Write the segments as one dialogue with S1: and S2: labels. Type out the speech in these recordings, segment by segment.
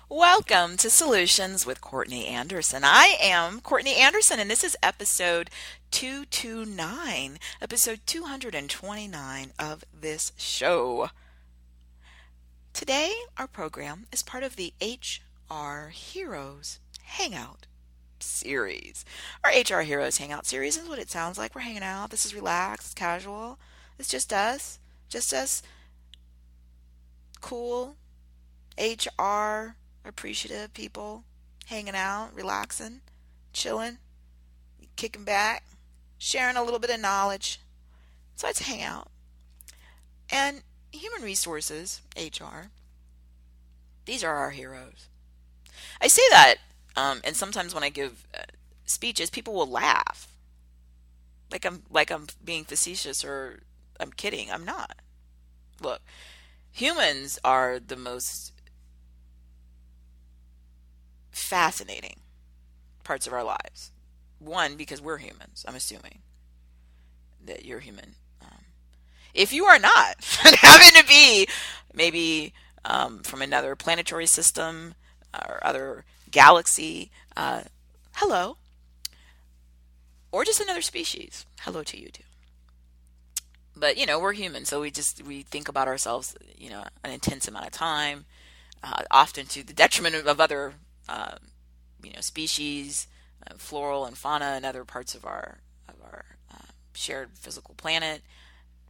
S1: Welcome to Solutions with Courtney Anderson. I am Courtney Anderson, and this is episode 229, episode 229 of this show. Today, our program is part of the HR Heroes Hangout series. Our HR Heroes Hangout series is what it sounds like. We're hanging out. This is relaxed, it's casual. It's just us cool HR appreciative people hanging out, relaxing, chilling, kicking back, sharing a little bit of knowledge. So let's hang out. And human resources, HR, these are our heroes. I say that, and sometimes when I give speeches, people will laugh, like I'm being facetious or I'm kidding. I'm not. Look, humans are the most fascinating parts of our lives. One, because we're humans. I'm assuming that you're human. If you are not, and happen to be maybe from another planetary system or other galaxy, hello. Or just another species, hello to you too. But we're human, so we think about ourselves, an intense amount of time, often to the detriment of other species, floral and fauna, and other parts of our shared physical planet.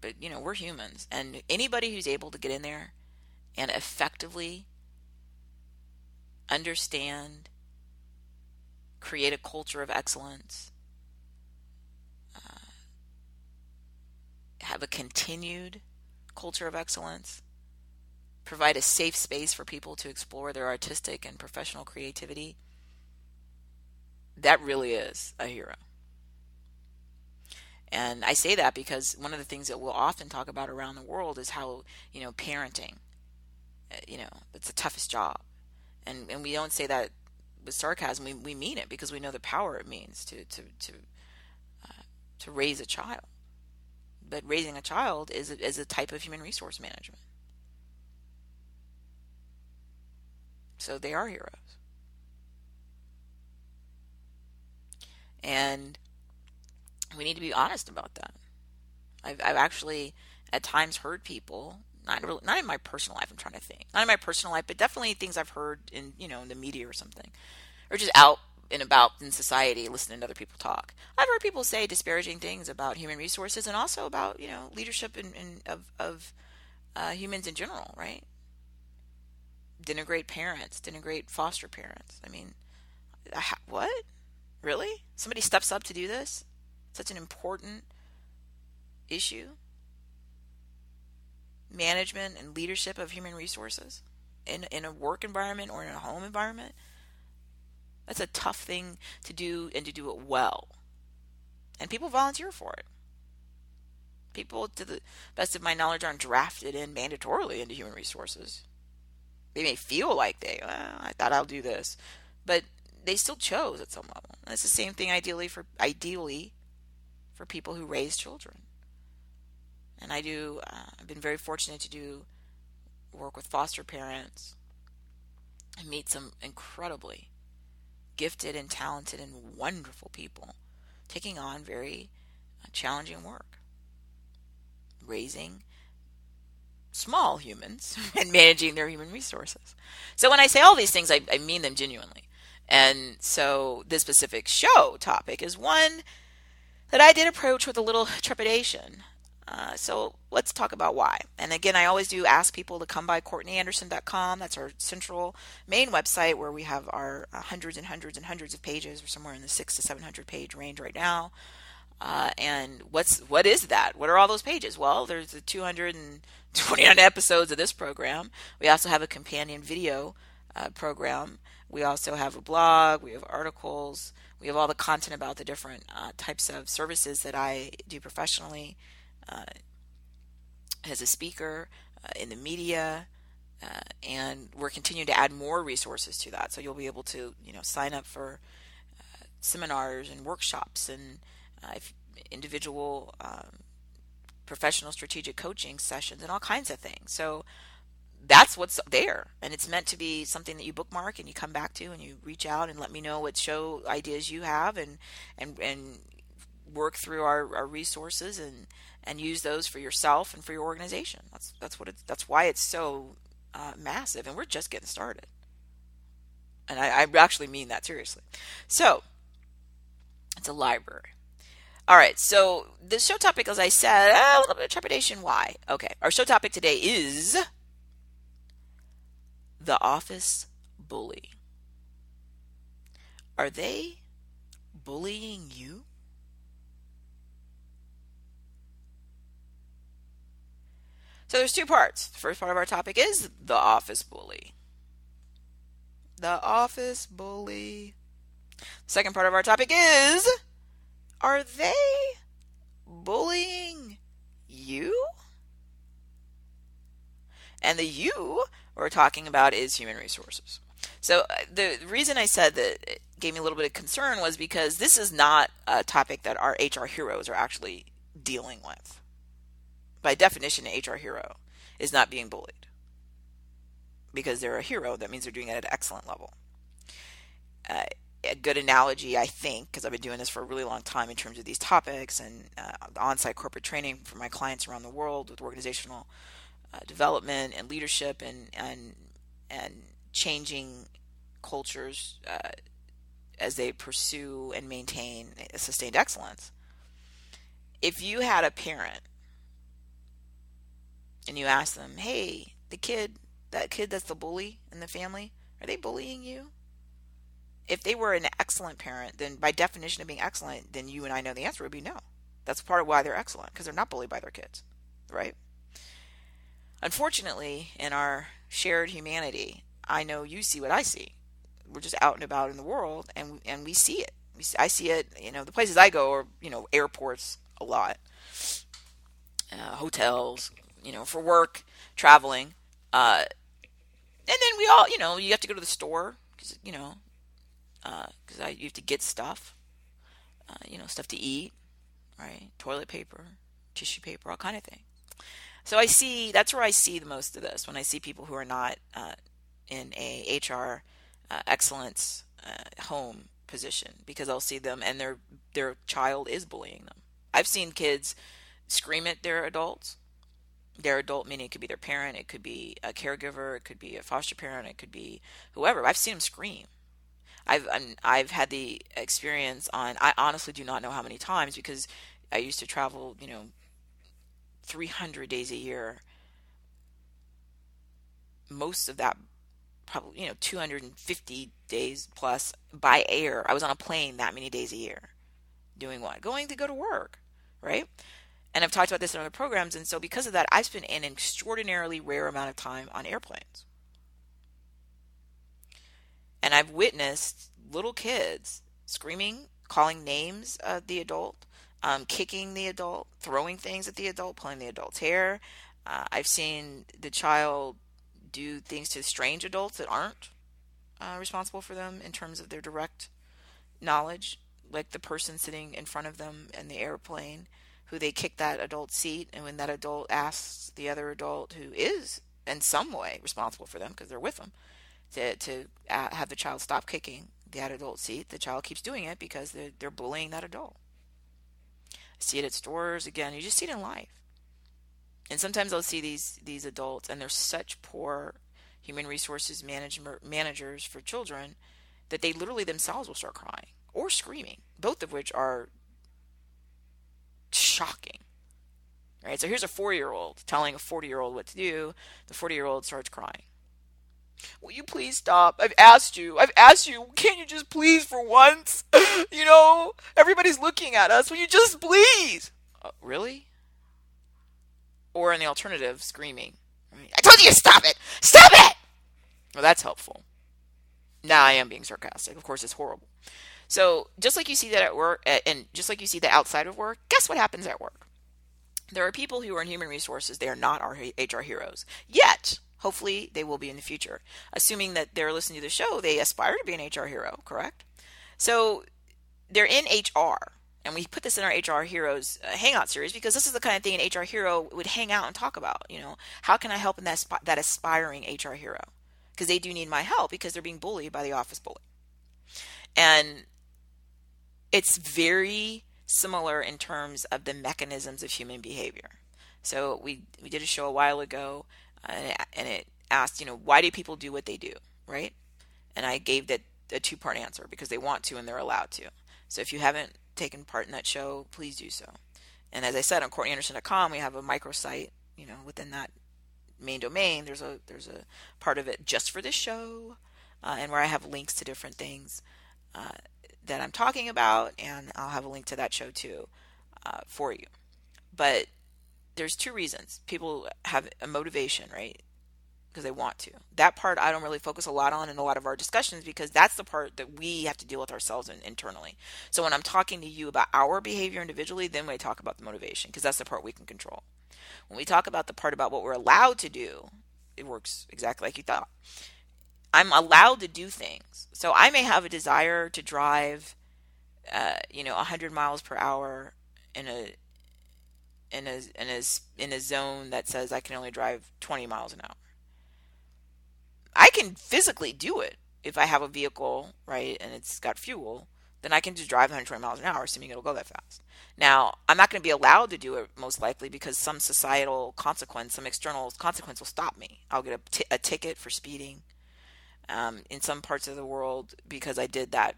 S1: But we're humans, and anybody who's able to get in there and effectively understand, create a culture of excellence, have a continued culture of excellence, provide a safe space for people to explore their artistic and professional creativity, that really is a hero. And I say that because one of the things that we'll often talk about around the world is how, parenting, it's the toughest job. And we don't say that with sarcasm. We mean it because we know the power it means to raise a child. But raising a child is a type of human resource management. So they are heroes. And we need to be honest about that. I've actually at times heard people, not in my personal life, I'm trying to think. Not in my personal life, but definitely things I've heard in the media or something. Or just out and about in society listening to other people talk. I've heard people say disparaging things about human resources and also about, leadership of humans in general, right? Denigrate parents, denigrate foster parents. I mean, what? Really? Somebody steps up to do this? Such an important issue? Management and leadership of human resources in a work environment or in a home environment? That's a tough thing to do, and to do it well. And people volunteer for it. People, to the best of my knowledge, aren't drafted in mandatorily into human resources. They may feel like I thought I'll do this, but they still chose at some level. And it's the same thing ideally for people who raise children. And I've been very fortunate to do work with foster parents and meet some incredibly gifted and talented and wonderful people taking on very challenging work, raising small humans and managing their human resources. So when I say all these things, I mean them genuinely. And so this specific show topic is one that I did approach with a little trepidation. So let's talk about why. And again, I always do ask people to come by CourtneyAnderson.com. That's our central main website where we have our hundreds and hundreds and hundreds of pages. We're somewhere in the 600 to 700 page range right now. And what is that? What are all those pages? Well, there's the 229 episodes of this program. We also have a companion video program. We also have a blog. We have articles. We have all the content about the different types of services that I do professionally as a speaker in the media. And we're continuing to add more resources to that. So you'll be able to, sign up for seminars and workshops and individual professional strategic coaching sessions and all kinds of things. So that's what's there, and it's meant to be something that you bookmark and you come back to, and you reach out and let me know what show ideas you have, and work through our resources and use those for yourself and for your organization. That's why it's so massive, and we're just getting started. And I actually mean that seriously. So it's a library. All right, so the show topic, as I said, a little bit of trepidation. Why? Okay, our show topic today is the office bully. Are they bullying you? So there's two parts. The first part of our topic is the office bully. The office bully. The second part of our topic is, are they bullying you? And the you we're talking about is human resources. So the reason I said that it gave me a little bit of concern was because this is not a topic that our HR heroes are actually dealing with. By definition, an HR hero is not being bullied. Because they're a hero, that means they're doing it at an excellent level. A good analogy, I think, because I've been doing this for a really long time in terms of these topics and on-site corporate training for my clients around the world with organizational development and leadership and changing cultures as they pursue and maintain a sustained excellence. If you had a parent and you ask them, hey, that kid that's the bully in the family, are they bullying you? If they were an excellent parent, then by definition of being excellent, then you and I know the answer would be no. That's part of why they're excellent, because they're not bullied by their kids, right? Unfortunately, in our shared humanity, I know you see what I see. We're just out and about in the world, and we see it. I see it, the places I go are, airports a lot, hotels, for work, traveling, and then we all, you have to go to the store, because, you have to get stuff, stuff to eat, right? Toilet paper, tissue paper, all kind of things. So that's where I see the most of this, when I see people who are not in a HR excellence home position, because I'll see them and their child is bullying them. I've seen kids scream at their adults. Their adult meaning it could be their parent, it could be a caregiver, it could be a foster parent, it could be whoever. I've seen them scream. I've had the experience I honestly do not know how many times, because I used to travel 300 days a year. Most of that, probably 250 days plus by air. I was on a plane that many days a year. Doing what? Going to go to work, right? And I've talked about this in other programs, and so because of that, I've spent an extraordinarily rare amount of time on airplanes. And I've witnessed little kids screaming, calling names of the adult, kicking the adult, throwing things at the adult, pulling the adult's hair. I've seen the child do things to strange adults that aren't responsible for them in terms of their direct knowledge, like the person sitting in front of them in the airplane, who they kick that adult's seat, and when that adult asks the other adult, who is in some way responsible for them because they're with them, to have the child stop kicking that adult seat, the child keeps doing it because they're bullying that adult. I see it at stores. Again, you just see it in life. And sometimes I'll see these adults, and they're such poor human resources managers for children that they literally themselves will start crying or screaming, both of which are shocking. Right? So here's a 4-year-old telling a 40-year-old what to do. The 40-year-old starts crying. Will you please stop? I've asked you. Can't you just please for once? Everybody's looking at us. Will you just please? Really? Or in the alternative, screaming. Right? I told you to stop it! Stop it! Well, that's helpful. Now I am being sarcastic. Of course, it's horrible. So just like you see that at work, and just like you see that outside of work, guess what happens at work? There are people who are in human resources. They are not our HR heroes. Yet, hopefully, they will be in the future. Assuming that they're listening to the show, they aspire to be an HR hero, correct? So they're in HR. And we put this in our HR Heroes Hangout series because this is the kind of thing an HR hero would hang out and talk about. How can I help in that aspiring HR hero? Because they do need my help because they're being bullied by the office bully. And it's very similar in terms of the mechanisms of human behavior. So we did a show a while ago, and it asked, why do people do what they do, right? And I gave that a two-part answer because they want to and they're allowed to. So if you haven't taken part in that show, please do so. And as I said, on CourtneyAnderson.com, we have a microsite, within that main domain, there's a part of it just for this show, and where I have links to different things that I'm talking about, and I'll have a link to that show too for you. But there's two reasons people have a motivation, right? Because they want to. That part I don't really focus a lot on in a lot of our discussions because that's the part that we have to deal with ourselves internally. So when I'm talking to you about our behavior individually, then we talk about the motivation because that's the part we can control. When we talk about the part about what we're allowed to do, it works exactly like you thought. I'm allowed to do things. So I may have a desire to drive, 100 miles per hour in a zone that says I can only drive 20 miles an hour. I can physically do it if I have a vehicle, right, and it's got fuel. Then I can just drive 120 miles an hour, assuming it'll go that fast. Now, I'm not going to be allowed to do it most likely because some societal consequence, some external consequence will stop me. I'll get a ticket for speeding in some parts of the world because I did that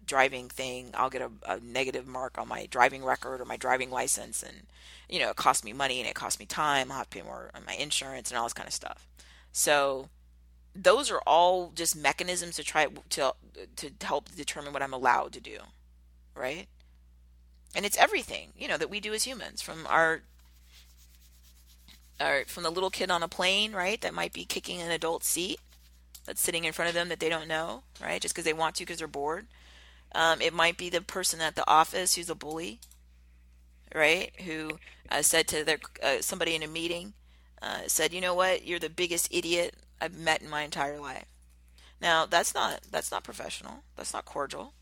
S1: driving thing. I'll get a negative mark on my driving record or my driving license, and it costs me money and it costs me time. I'll have to pay more on my insurance and all this kind of stuff. So those are all just mechanisms to try to help determine what I'm allowed to do, right? And it's everything, that we do as humans, from from the little kid on a plane, right, that might be kicking an adult seat that's sitting in front of them that they don't know, right, just because they want to because they're bored. It might be the person at the office who's a bully, right, who said to somebody in a meeting, said, you know what, you're the biggest idiot I've met in my entire life. Now, that's not professional. That's not cordial.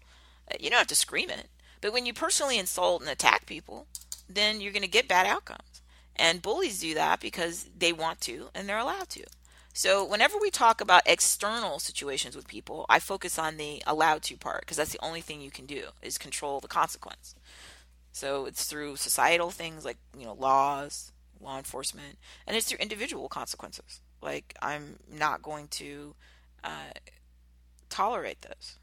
S1: You don't have to scream it. But when you personally insult and attack people, then you're going to get bad outcomes. And bullies do that because they want to and they're allowed to. So whenever we talk about external situations with people, I focus on the allowed to part because that's the only thing you can do is control the consequence. So it's through societal things like, laws, law enforcement, and it's through individual consequences. Like, I'm not going to tolerate this.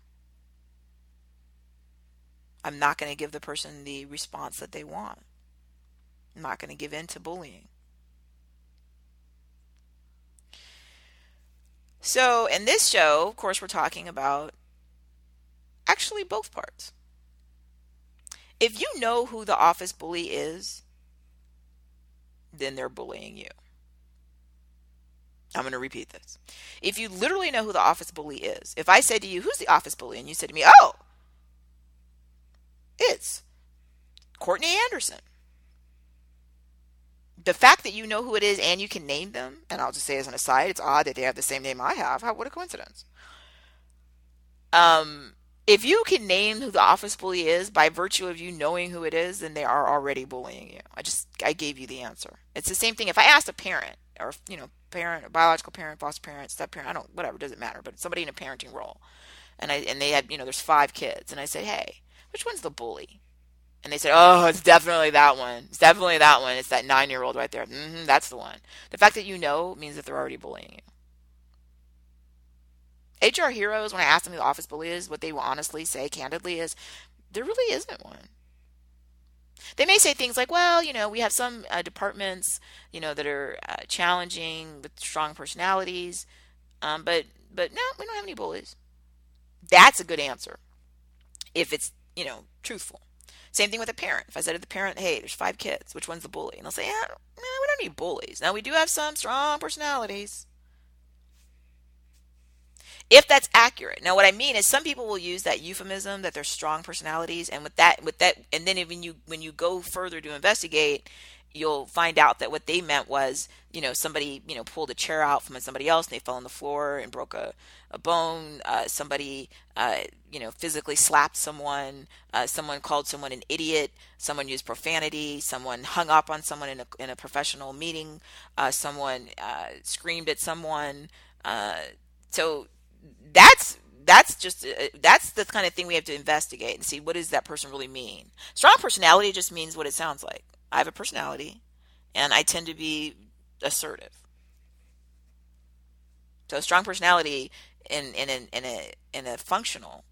S1: I'm not going to give the person the response that they want. I'm not going to give in to bullying. So in this show, of course, we're talking about actually both parts. If you know who the office bully is, then they're bullying you. I'm going to repeat this. If you literally know who the office bully is, if I said to you, who's the office bully? And you said to me, oh, it's Courtney Anderson. The fact that you know who it is and you can name them, and I'll just say as an aside, it's odd that they have the same name I have. What a coincidence. If you can name who the office bully is by virtue of you knowing who it is, then they are already bullying you. I gave you the answer. It's the same thing. If I asked a parent or, parent, a biological parent, foster parent, step parent, whatever, doesn't matter, but somebody in a parenting role. And they had, there's 5 kids. And I said, hey, which one's the bully? And they said, oh, it's definitely that one. It's definitely that one. It's that 9-year-old right there. That's the one. The fact that you know means that they're already bullying you. HR heroes, when I ask them who the office bully is, what they will honestly say candidly is, there really isn't one. They may say things like, well, we have some departments, that are challenging with strong personalities, but no, we don't have any bullies. That's a good answer if it's, truthful. Same thing with a parent. If I said to the parent, hey, there's 5 kids, which one's the bully? And they'll say, yeah, we don't need bullies. Now, we do have some strong personalities. If that's accurate. Now, what I mean is some people will use that euphemism that they're strong personalities, and with that, and then when you go further to investigate, you'll find out that what they meant was, somebody, pulled a chair out from somebody else and they fell on the floor and broke a bone. Somebody, physically slapped someone. Someone called someone an idiot. Someone used profanity. Someone hung up on someone in a professional meeting. Someone screamed at someone. So that's the kind of thing we have to investigate and see, what does that person really mean. Strong personality just means what it sounds like. I have a personality and I tend to be assertive. So strong personality in a functional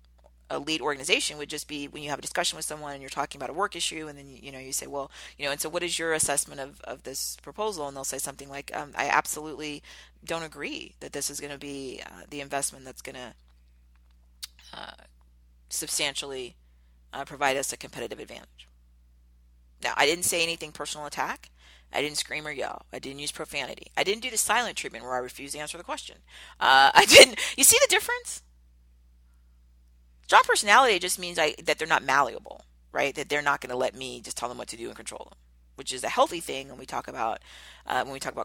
S1: elite organization would just be when you have a discussion with someone and you're talking about a work issue, and then you say, well, and so what is your assessment of this proposal? And they'll say something like, I absolutely don't agree that this is going to be the investment that's going to substantially provide us a competitive advantage. Now, I didn't say anything personal attack. I didn't scream or yell. I didn't use profanity. I didn't do the silent treatment where I refused to answer the question. I didn't. You see the difference? Strong personality just means that they're not malleable, right? That they're not going to let me just tell them what to do and control them, which is a healthy thing when we talk about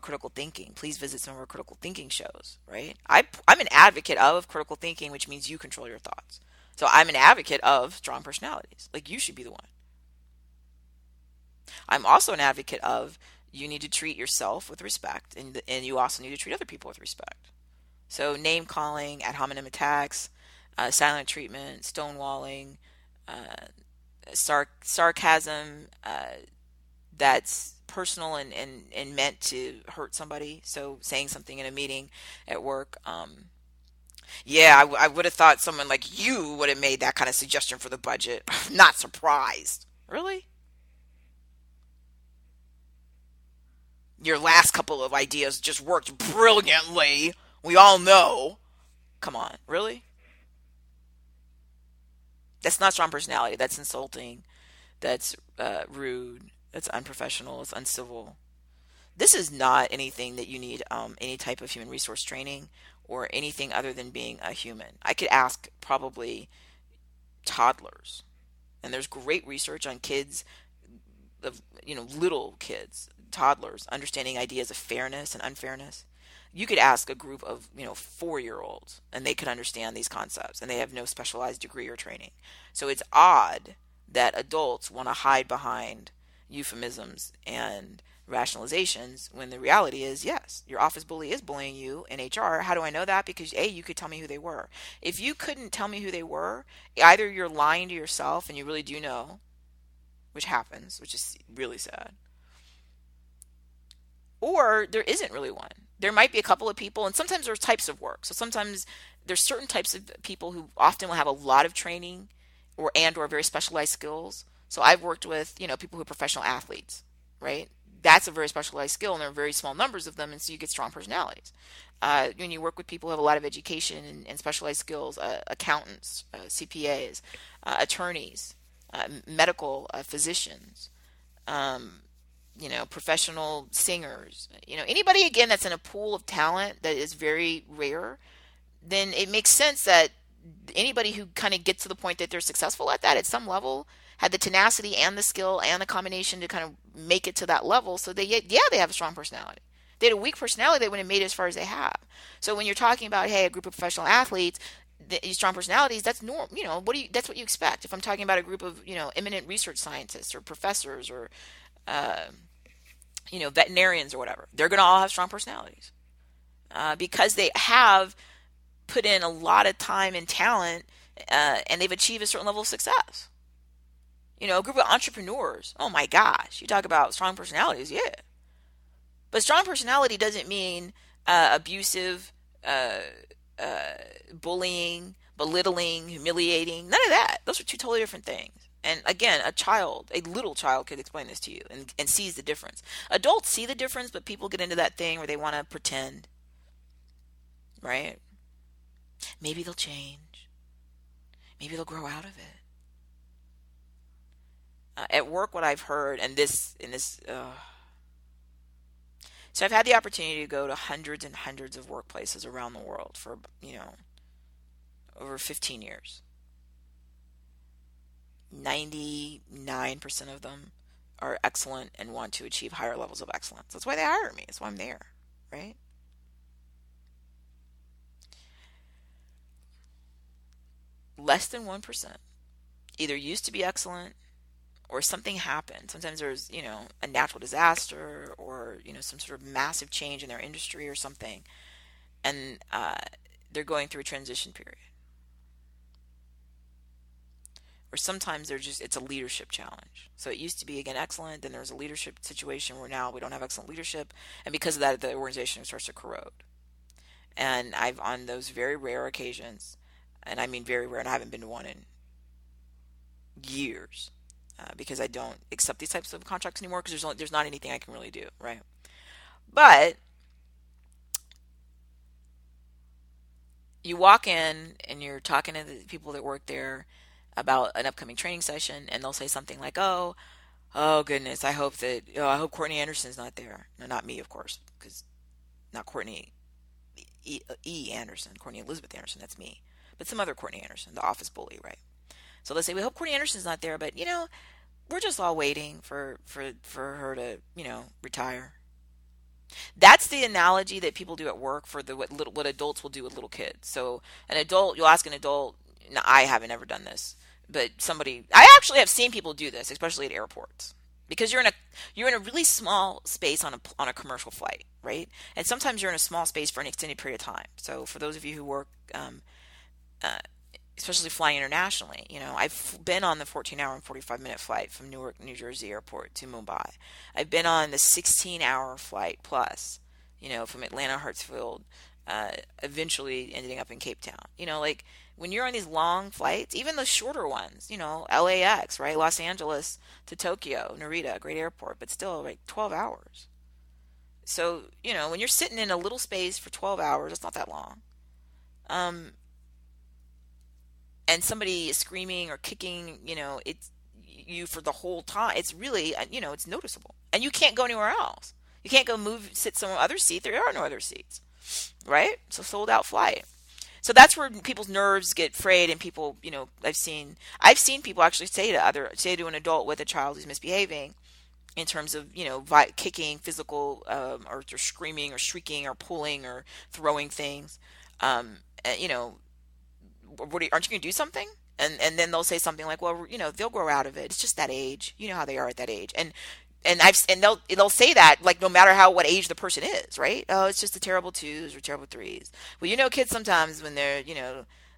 S1: critical thinking. Please visit some of our critical thinking shows, right? I'm an advocate of critical thinking, which means you control your thoughts. So I'm an advocate of strong personalities. Like, you should be the one. I'm also an advocate of, you need to treat yourself with respect, and you also need to treat other people with respect. So name calling, ad hominem attacks, silent treatment, stonewalling, sarcasm that's personal and meant to hurt somebody. So saying something in a meeting at work, yeah, I would have thought someone like you would have made that kind of suggestion for the budget. Not surprised. Really? Your last couple of ideas just worked brilliantly. We all know. Come on, really? That's not strong personality. That's insulting. That's rude. That's unprofessional. It's uncivil. This is not anything that you need any type of human resource training or anything other than being a human. I could ask probably toddlers, and there's great research on kids of little kids, toddlers, understanding ideas of fairness and unfairness. You could ask a group of 4-year-olds and they could understand these concepts, and they have no specialized degree or training. So it's odd that adults want to hide behind euphemisms and rationalizations when the reality is, yes, your office bully is bullying you in HR. How do I know that? Because A, you could tell me who they were. If you couldn't tell me who they were, either you're lying to yourself and you really do know, which happens, which is really sad, or there isn't really one. There might be a couple of people, and sometimes there's types of work. So sometimes there's certain types of people who often will have a lot of training or very specialized skills. So I've worked with, people who are professional athletes, right? That's a very specialized skill, and there are very small numbers of them, and so you get strong personalities. When you work with people who have a lot of education and specialized skills, accountants, CPAs, attorneys, medical physicians, professional singers, anybody again that's in a pool of talent that is very rare, then it makes sense that anybody who kind of gets to the point that they're successful at that at some level had the tenacity and the skill and the combination to kind of make it to that level. So they have a strong personality. If they had a weak personality, they wouldn't have made it as far as they have. So when you're talking about, hey, a group of professional athletes, strong personalities, that's normal. That's what you expect. If I'm talking about a group of eminent research scientists or professors or veterinarians or whatever, they're going to all have strong personalities because they have put in a lot of time and talent, and they've achieved a certain level of success. A group of entrepreneurs, oh my gosh, you talk about strong personalities, yeah. But strong personality doesn't mean abusive, bullying, belittling, humiliating, none of that. Those are two totally different things. And again, a little child could explain this to you and sees the difference. Adults see the difference, but people get into that thing where they want to pretend, right? Maybe they'll change. Maybe they'll grow out of it. At work, what I've heard, so I've had the opportunity to go to hundreds and hundreds of workplaces around the world for, over 15 years. 99% of them are excellent and want to achieve higher levels of excellence. That's why they hire me. That's why I'm there, right? Less than 1% either used to be excellent or something happened. Sometimes there's, a natural disaster or, some sort of massive change in their industry or something. And they're going through a transition period. Or sometimes it's a leadership challenge. So it used to be, again, excellent. Then there was a leadership situation where now we don't have excellent leadership. And because of that, the organization starts to corrode. And I've, on those very rare occasions, and I mean very rare, and I haven't been to one in years, because I don't accept these types of contracts anymore because there's not anything I can really do, right? But you walk in and you're talking to the people that work there about an upcoming training session, and they'll say something like, "Oh goodness, I hope Courtney Anderson's not there." No, not me, of course, because not Courtney Anderson, Courtney Elizabeth Anderson, that's me, but some other Courtney Anderson, the office bully, right? So they'll say, "We hope Courtney Anderson's not there, but we're just all waiting for her to retire." That's the analogy that people do at work for what adults will do with little kids. So you'll ask an adult. Now, I haven't ever done this, but I actually have seen people do this, especially at airports, because you're in a really small space on a commercial flight, right? And sometimes you're in a small space for an extended period of time. So for those of you who work, especially flying internationally, I've been on the 14-hour and 45-minute flight from Newark, New Jersey airport to Mumbai. I've been on the 16-hour flight plus, from Atlanta, Hartsfield, eventually ending up in Cape Town. Like when you're on these long flights, even the shorter ones, LAX, right? Los Angeles to Tokyo, Narita, great airport, but still like 12 hours. So, when you're sitting in a little space for 12 hours, it's not that long. And somebody is screaming or kicking, it's you for the whole time. It's really, it's noticeable. And you can't go anywhere else. You can't go sit somewhere other seat. There are no other seats, right? It's a sold out flight. So that's where people's nerves get frayed, and people, I've seen people actually say to an adult with a child who's misbehaving, in terms of kicking, physical, or screaming or shrieking or pulling or throwing things, you know aren't you going to do something? And then they'll say something like, well, they'll grow out of it. It's just that age. You know how they are at that age. And they'll say that, like, no matter what age the person is, right? Oh, it's just the terrible twos or terrible threes. Well, kids sometimes when they're,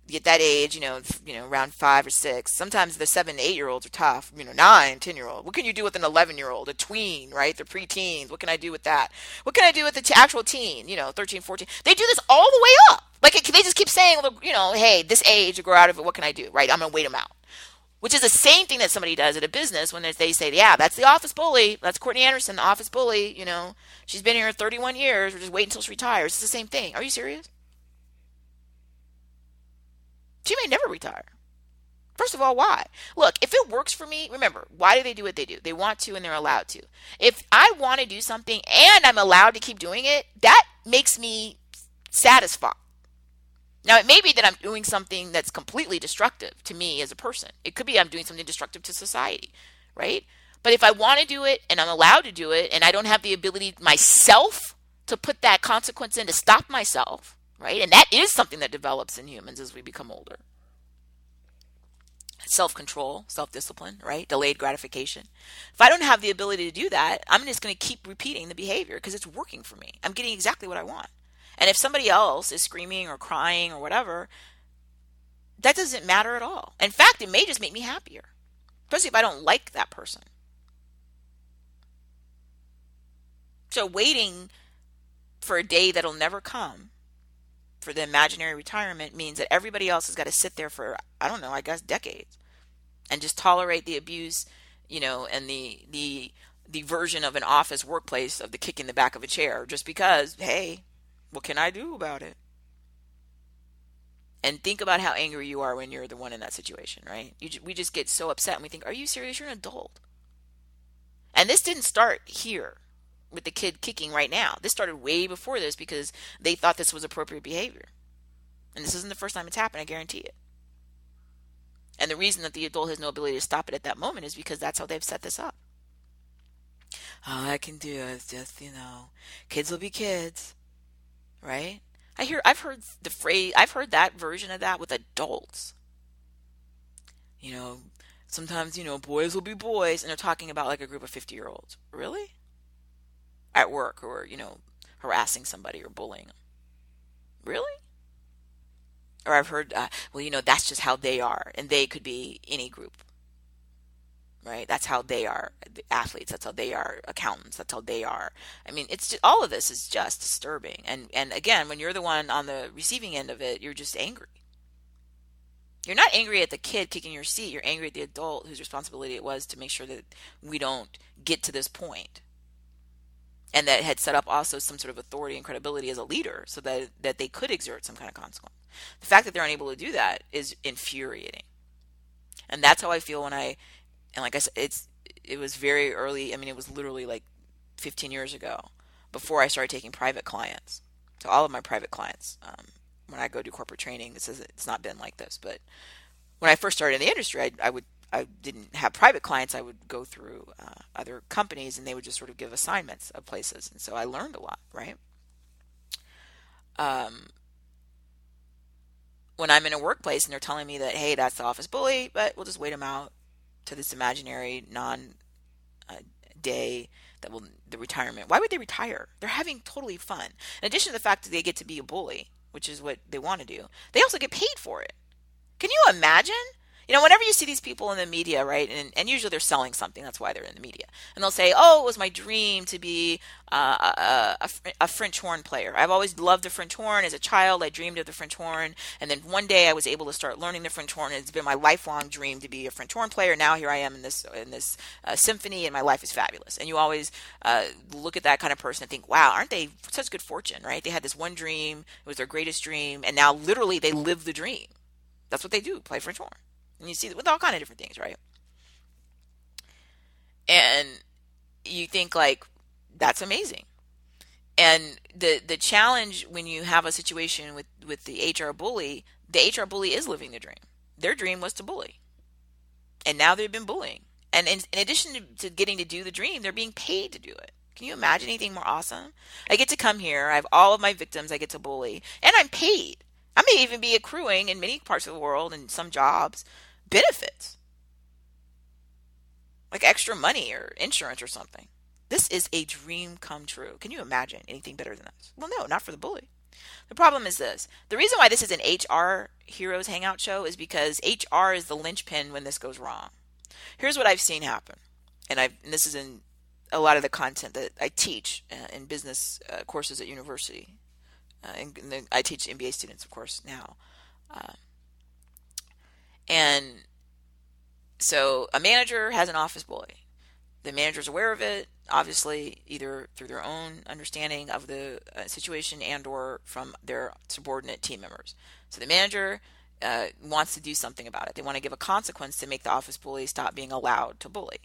S1: get that age, around 5 or 6, sometimes the 7, 8-year-olds are tough, 9, 10-year-old. What can you do with an 11-year-old, a tween, right? They're preteens. What can I do with that? What can I do with the actual teen, 13, 14? They do this all the way up. Like, they just keep saying, hey, this age to grow out of it, what can I do, right? I'm going to wait them out. Which is the same thing that somebody does at a business when they say, yeah, that's the office bully. That's Courtney Anderson, the office bully. She's been here 31 years. We're just waiting until she retires. It's the same thing. Are you serious? She may never retire. First of all, why? Look, if it works for me, remember, why do they do what they do? They want to and they're allowed to. If I want to do something and I'm allowed to keep doing it, that makes me satisfied. Now, it may be that I'm doing something that's completely destructive to me as a person. It could be I'm doing something destructive to society, right? But if I want to do it and I'm allowed to do it and I don't have the ability myself to put that consequence in to stop myself, right? And that is something that develops in humans as we become older. Self-control, self-discipline, right? Delayed gratification. If I don't have the ability to do that, I'm just going to keep repeating the behavior because it's working for me. I'm getting exactly what I want. And if somebody else is screaming or crying or whatever, that doesn't matter at all. In fact, it may just make me happier, especially if I don't like that person. So waiting for a day that'll never come for the imaginary retirement means that everybody else has got to sit there for, I don't know, I guess decades and just tolerate the abuse, and the version of an office workplace of the kick in the back of a chair just because, hey, what can I do about it? And think about how angry you are when you're the one in that situation, right? We just get so upset and we think, are you serious? You're an adult. And this didn't start here with the kid kicking right now. This started way before this because they thought this was appropriate behavior. And this isn't the first time it's happened, I guarantee it. And the reason that the adult has no ability to stop it at that moment is because that's how they've set this up. All I can do is just, kids will be kids, right? I've heard the phrase, I've heard that version of that with adults. You know, sometimes, boys will be boys, and they're talking about like a group of 50-year-olds. Really? At work, or, harassing somebody or bullying them. Really? Or I've heard, well, that's just how they are, and they could be any group, right? That's how they are, the athletes. That's how they are, accountants. That's how they are. I mean, it's just, all of this is just disturbing. And again, when you're the one on the receiving end of it, you're just angry. You're not angry at the kid kicking your seat. You're angry at the adult whose responsibility it was to make sure that we don't get to this point, and that had set up also some sort of authority and credibility as a leader, so that they could exert some kind of consequence. The fact that they're unable to do that is infuriating. And that's how I feel and like I said, it was very early. I mean, it was literally like 15 years ago, before I started taking private clients. So all of my private clients, when I go do corporate training, it's not been like this. But when I first started in the industry, I didn't have private clients. I would go through other companies, and they would just sort of give assignments of places, and so I learned a lot, right? When I'm in a workplace and they're telling me that, hey, that's the office bully, but we'll just wait them out to this imaginary day that will the retirement. Why would they retire? They're having totally fun. In addition to the fact that they get to be a bully, which is what they want to do, they also get paid for it. Can you imagine? Whenever you see these people in the media, right, and usually they're selling something, that's why they're in the media, and they'll say, oh, it was my dream to be a French horn player. I've always loved the French horn. As a child, I dreamed of the French horn, and then one day I was able to start learning the French horn, and it's been my lifelong dream to be a French horn player. Now here I am in this symphony, and my life is fabulous. And you always look at that kind of person and think, wow, aren't they such good fortune, right? They had this one dream, it was their greatest dream, and now literally they live the dream. That's what they do, play French horn. And you see it with all kind of different things, right? And you think like, that's amazing. And the challenge when you have a situation with the HR bully is living the dream. Their dream was to bully. And now they've been bullying. And in addition to getting to do the dream, they're being paid to do it. Can you imagine anything more awesome? I get to come here. I have all of my victims I get to bully. And I'm paid. I may even be accruing in many parts of the world and some jobs benefits, like extra money or insurance or something. This is a dream come true. Can you imagine anything better than this? Well, no, not for the bully. The problem is this. The reason why this is an HR Heroes Hangout show is because HR is the linchpin when this goes wrong. Here's what I've seen happen. And this is in a lot of the content that I teach in business courses at university. I teach MBA students, of course, now. And so a manager has an office bully. The manager's aware of it, obviously, either through their own understanding of the situation and or from their subordinate team members. So the manager wants to do something about it. They want to give a consequence to make the office bully stop being allowed to bully.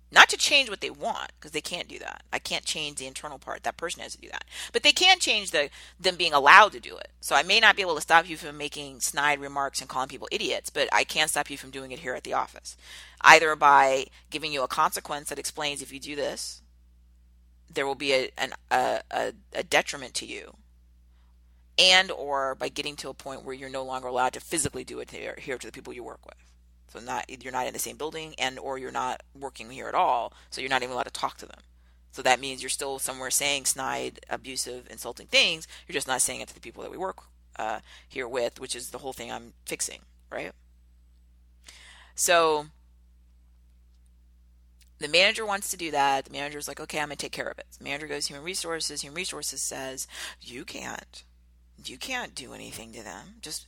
S1: Not to change what they want, because they can't do that. I can't change the internal part. That person has to do that. But they can change them being allowed to do it. So I may not be able to stop you from making snide remarks and calling people idiots, but I can stop you from doing it here at the office. Either by giving you a consequence that explains, if you do this, there will be a detriment to you. And or by getting to a point where you're no longer allowed to physically do it here to the people you work with. So you're not in the same building, and or you're not working here at all, so you're not even allowed to talk to them. So that means you're still somewhere saying snide, abusive, insulting things. You're just not saying it to the people that we work here with, which is the whole thing I'm fixing, right? So the manager wants to do that. The manager's like, okay, I'm going to take care of it. The manager goes to Human Resources. Human Resources says, you can't do anything to them. Just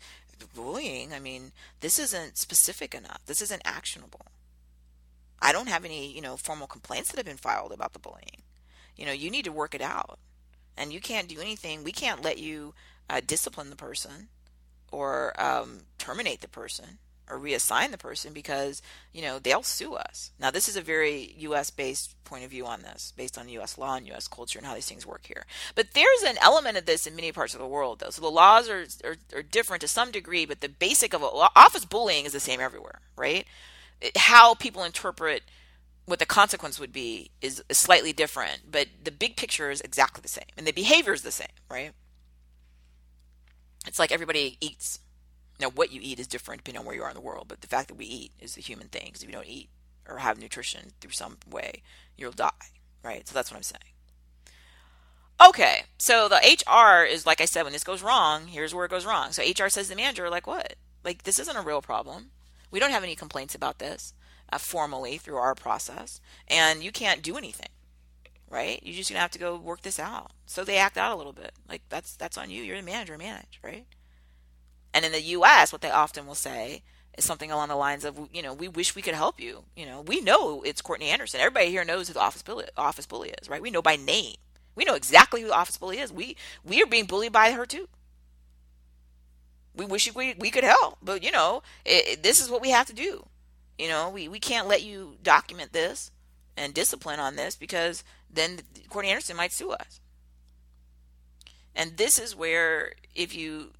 S1: bullying, I mean, this isn't specific enough. This isn't actionable. I don't have any, formal complaints that have been filed about the bullying. You need to work it out. And you can't do anything. We can't let you discipline the person or terminate the person or reassign the person because, they'll sue us. Now, this is a very U.S.-based point of view on this, based on U.S. law and U.S. culture and how these things work here. But there's an element of this in many parts of the world, though. So the laws are different to some degree, but the basic of office bullying is the same everywhere, right? How people interpret what the consequence would be is slightly different, but the big picture is exactly the same, and the behavior is the same, right? It's like everybody eats. Now, what you eat is different depending on where you are in the world, but the fact that we eat is the human thing, because if you don't eat or have nutrition through some way, you'll die, right? So that's what I'm saying. Okay, so the HR is, like I said, when this goes wrong, here's where it goes wrong. So HR says to the manager, like, what? Like, this isn't a real problem. We don't have any complaints about this formally through our process, and you can't do anything, right? You're just gonna have to go work this out. So they act out a little bit. Like, that's on you. You're the manager, manage, right? And in the U.S., what they often will say is something along the lines of, we wish we could help you. We know it's Courtney Anderson. Everybody here knows who the office bully is, right? We know by name. We know exactly who the office bully is. We are being bullied by her too. We wish we could help, but this is what we have to do. We can't let you document this and discipline on this, because then Courtney Anderson might sue us. And this is where, if you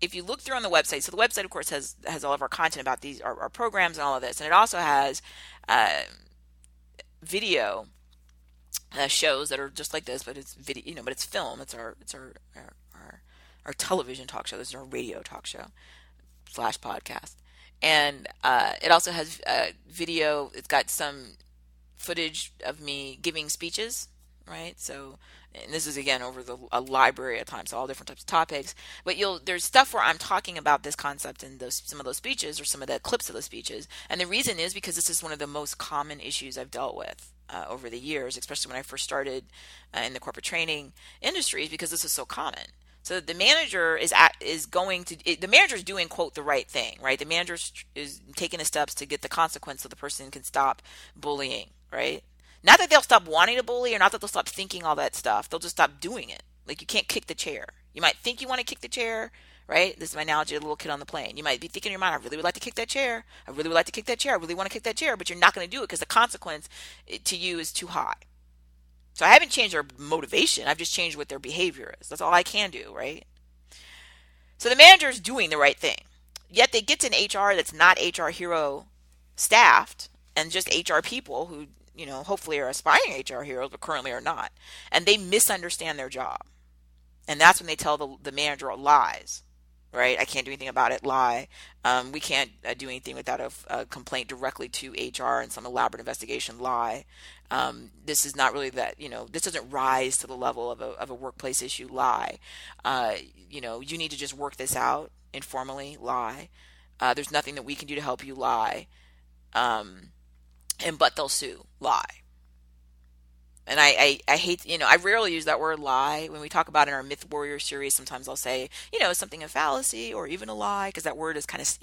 S1: look through on the website, so the website, of course, has all of our content about these, our programs and all of this, and it also has video shows that are just like this, but it's video, but it's film. It's our television talk show. This is our radio talk show / podcast, and it also has video. It's got some footage of me giving speeches, right? So, and this is again over a library at times, so all different types of topics. But there's stuff where I'm talking about this concept in some of those speeches, or some of the clips of those speeches. And the reason is because this is one of the most common issues I've dealt with over the years, especially when I first started in the corporate training industry, because this is so common. So the manager the manager is doing, quote, the right thing, right? The manager is taking the steps to get the consequence so the person can stop bullying, right? Not that they'll stop wanting to bully, or not that they'll stop thinking all that stuff. They'll just stop doing it. Like, you can't kick the chair. You might think you want to kick the chair, right? This is my analogy of the little kid on the plane. You might be thinking in your mind, I really would like to kick that chair. I really would like to kick that chair. I really want to kick that chair. But you're not going to do it because the consequence to you is too high. So I haven't changed their motivation. I've just changed what their behavior is. That's all I can do, right? So the manager is doing the right thing. Yet they get to an HR that's not HR hero staffed, and just HR people who, hopefully are aspiring HR heroes, but currently are not. And they misunderstand their job. And that's when they tell the manager lies, right? I can't do anything about it, lie. We can't do anything without a complaint directly to HR and some elaborate investigation, lie. This is not really that, this doesn't rise to the level of a workplace issue, lie. You need to just work this out informally, lie. There's nothing that we can do to help you, lie. But they'll sue, lie. And I hate, I rarely use that word lie. When we talk about in our Myth Warrior series, sometimes I'll say, something a fallacy or even a lie, because that word is kind of,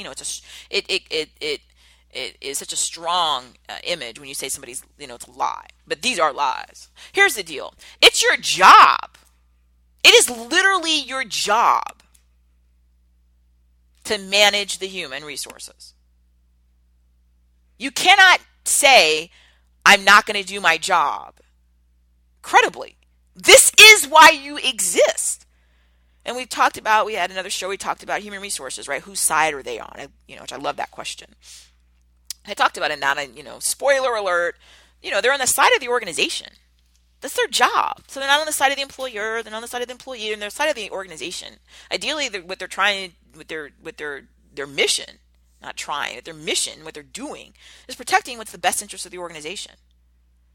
S1: it is such a strong image when you say somebody's, it's a lie. But these are lies. Here's the deal. It's your job. It is literally your job to manage the human resources. You cannot say, I'm not going to do my job credibly. This is why you exist. And we had another show, we talked about human resources, right? Whose side are they on? Which I love that question. I talked about it now, and, spoiler alert, they're on the side of the organization. That's their job. So they're not on the side of the employer, they're not on the side of the employee, and they're on the side of the organization. Ideally, what they're trying, with their mission, not trying, their mission, what they're doing, is protecting what's the best interest of the organization.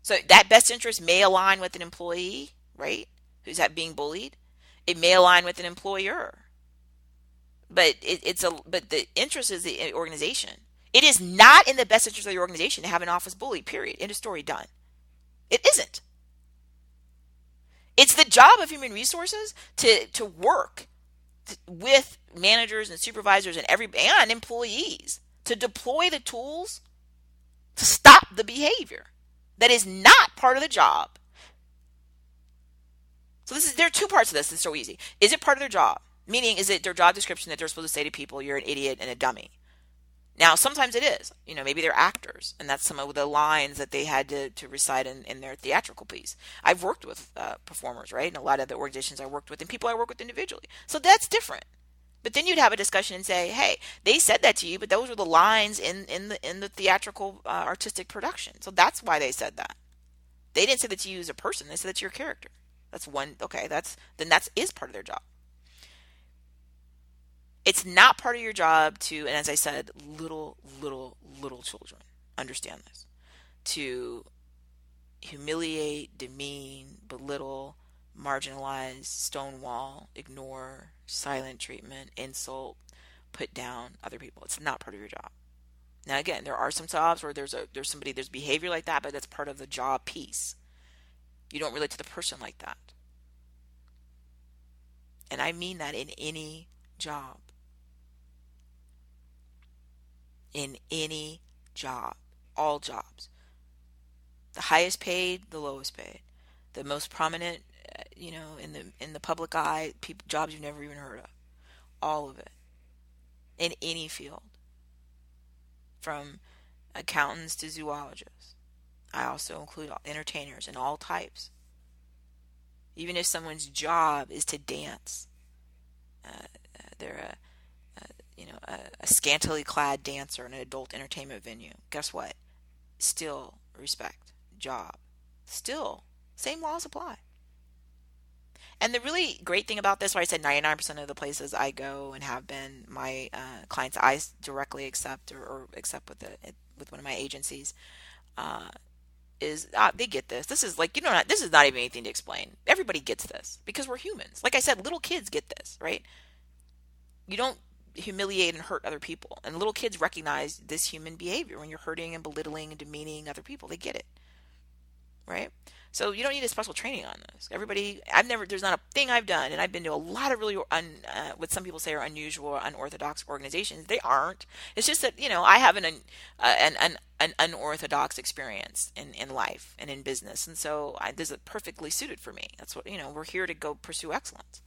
S1: So that best interest may align with an employee, right, who's being bullied. It may align with an employer. But but the interest is the organization. It is not in the best interest of the organization to have an office bully, period. End of story, done. It isn't. It's the job of human resources to work with managers and supervisors and employees to deploy the tools to stop the behavior that is not part of the job. So there are two parts of this. It's so easy. Is it part of their job? Meaning, is it their job description that they're supposed to say to people, you're an idiot and a dummy? Now, sometimes it is. Maybe they're actors, and that's some of the lines that they had to recite in their theatrical piece. I've worked with performers, right? And a lot of the organizations I worked with, and people I work with individually. So that's different. But then you'd have a discussion and say, hey, they said that to you, but those were the lines in the theatrical artistic production. So that's why they said that. They didn't say that to you as a person. They said that to your character. That's one. Okay, that is part of their job. It's not part of your job to, and as I said, little children understand this, to humiliate, demean, belittle, marginalize, stonewall, ignore, silent treatment, insult, put down other people. It's not part of your job. Now again, there are some jobs where there's behavior like that, but that's part of the job piece. You don't relate to the person like that. And I mean that in any job. In any job. All jobs. The highest paid, the lowest paid. The most prominent, in the public eye, jobs you've never even heard of. All of it. In any field. From accountants to zoologists. I also include entertainers in all types. Even if someone's job is to dance, they're a scantily clad dancer in an adult entertainment venue. Guess what? Still respect. Job. Still, same laws apply. And the really great thing about this, where I said 99% of the places I go and have been, my clients I directly accept or accept with one of my agencies, is they get this. This is this is not even anything to explain. Everybody gets this because we're humans. Like I said, little kids get this, right? You don't humiliate and hurt other people. And little kids recognize this human behavior when you're hurting and belittling and demeaning other people. They get it, right? So you don't need a special training on this. There's not a thing I've done, and I've been to a lot of really, what some people say are unusual or unorthodox organizations. They aren't. It's just that, I have an unorthodox experience in life and in business. And so this is perfectly suited for me. That's what, we're here to go pursue excellence.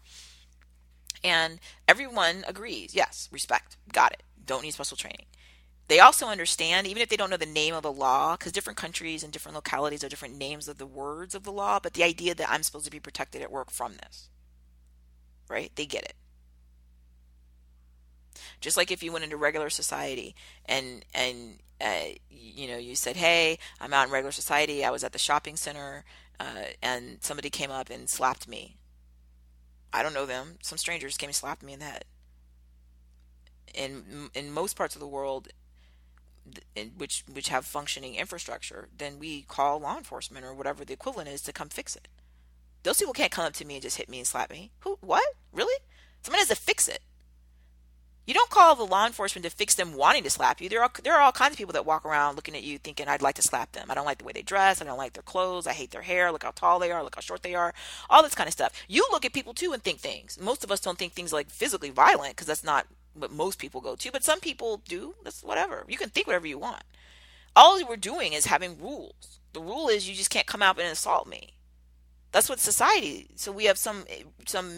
S1: And everyone agrees, yes, respect, got it. Don't need special training. They also understand, even if they don't know the name of the law, because different countries and different localities have different names of the words of the law, but the idea that I'm supposed to be protected at work from this, right? They get it. Just like if you went into regular society and you said, hey, I'm out in regular society, I was at the shopping center, and somebody came up and slapped me. I don't know them. Some strangers came and slapped me in the head. In most parts of the world, which have functioning infrastructure, then we call law enforcement or whatever the equivalent is to come fix it. Those people can't come up to me and just hit me and slap me. Who? What? Really? Someone has to fix it. You don't call the law enforcement to fix them wanting to slap you. There are all kinds of people that walk around looking at you thinking, I'd like to slap them. I don't like the way they dress. I don't like their clothes. I hate their hair. Look how tall they are. Look how short they are. All this kind of stuff. You look at people too and think things. Most of us don't think things like physically violent because that's not what most people go to. But some people do. That's whatever. You can think whatever you want. All we're doing is having rules. The rule is you just can't come out and assault me. That's what society, so we have some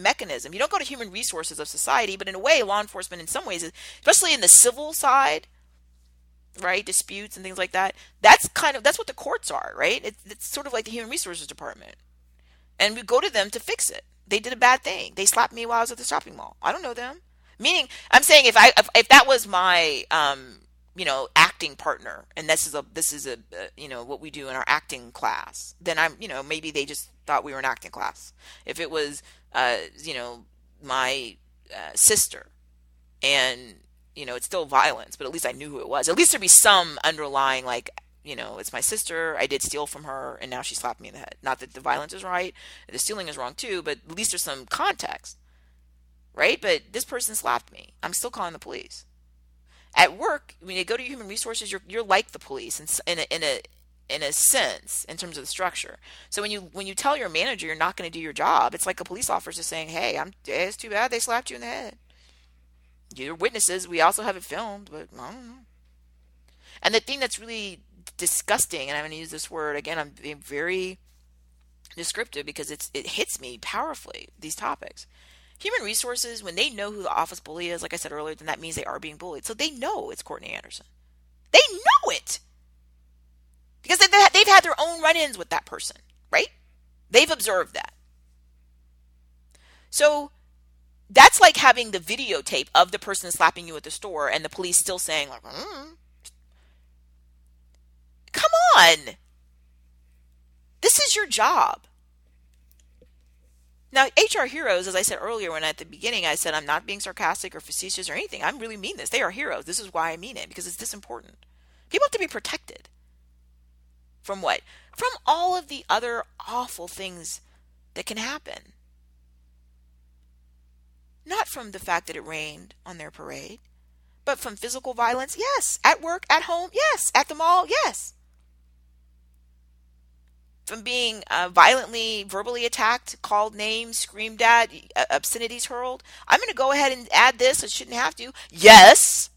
S1: mechanism. You don't go to human resources of society, but in a way, law enforcement in some ways, especially in the civil side, right, disputes and things like that, that's what the courts are, right? It's sort of like the human resources department. And we go to them to fix it. They did a bad thing. They slapped me while I was at the shopping mall. I don't know them. Meaning, I'm saying if that was my acting partner, and this is a what we do in our acting class, then I'm maybe they just thought we were an acting class. If it was my sister, and it's still violence, but at least I knew who it was. At least there'd be some underlying it's my sister, I did steal from her, and now she slapped me in the head. Not that the violence is right, the stealing is wrong too, but at least there's some context, right? But this person slapped me. I'm still calling the police. At work, when you go to human resources, you're like the police in a sense, in terms of the structure. So when you tell your manager you're not going to do your job, it's like a police officer saying, "Hey, it's too bad they slapped you in the head. You're witnesses. We also have it filmed, but I don't know." And the thing that's really disgusting, and I'm going to use this word again, I'm being very descriptive because it hits me powerfully, these topics. Human resources, when they know who the office bully is, like I said earlier, then that means they are being bullied. So they know it's Courtney Anderson. They know it. Because they've had their own run-ins with that person, right? They've observed that. So That's like having the videotape of the person slapping you at the store and the police still saying, like, come on, this is your job. Now, HR heroes, as I said earlier, when at the beginning I said I'm not being sarcastic or facetious or anything, I really mean this. They are heroes. This is why I mean it, because it's this important. People have to be protected from what? From all of the other awful things that can happen. Not from the fact that it rained on their parade, but from physical violence, yes. At work, at home, yes. At the mall, yes. From being violently, verbally attacked, called names, screamed at, obscenities hurled. I'm going to go ahead and add this. I shouldn't have to. Yes.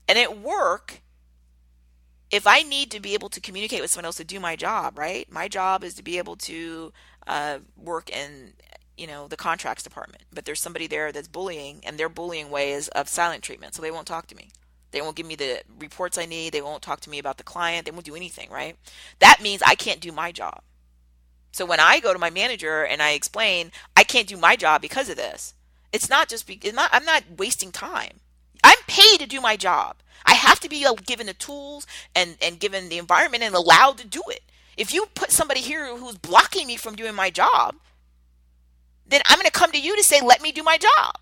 S1: And at work, if I need to be able to communicate with someone else to do my job, right? My job is to be able to work in, the contracts department. But there's somebody there that's bullying, and their bullying way is of silent treatment, so they won't talk to me. They won't give me the reports I need. They won't talk to me about the client. They won't do anything, right? That means I can't do my job. So when I go to my manager and I explain I can't do my job because of this, it's not just I'm not wasting time. I'm paid to do my job. I have to be given the tools and given the environment and allowed to do it. If you put somebody here who's blocking me from doing my job, then I'm going to come to you to say, let me do my job.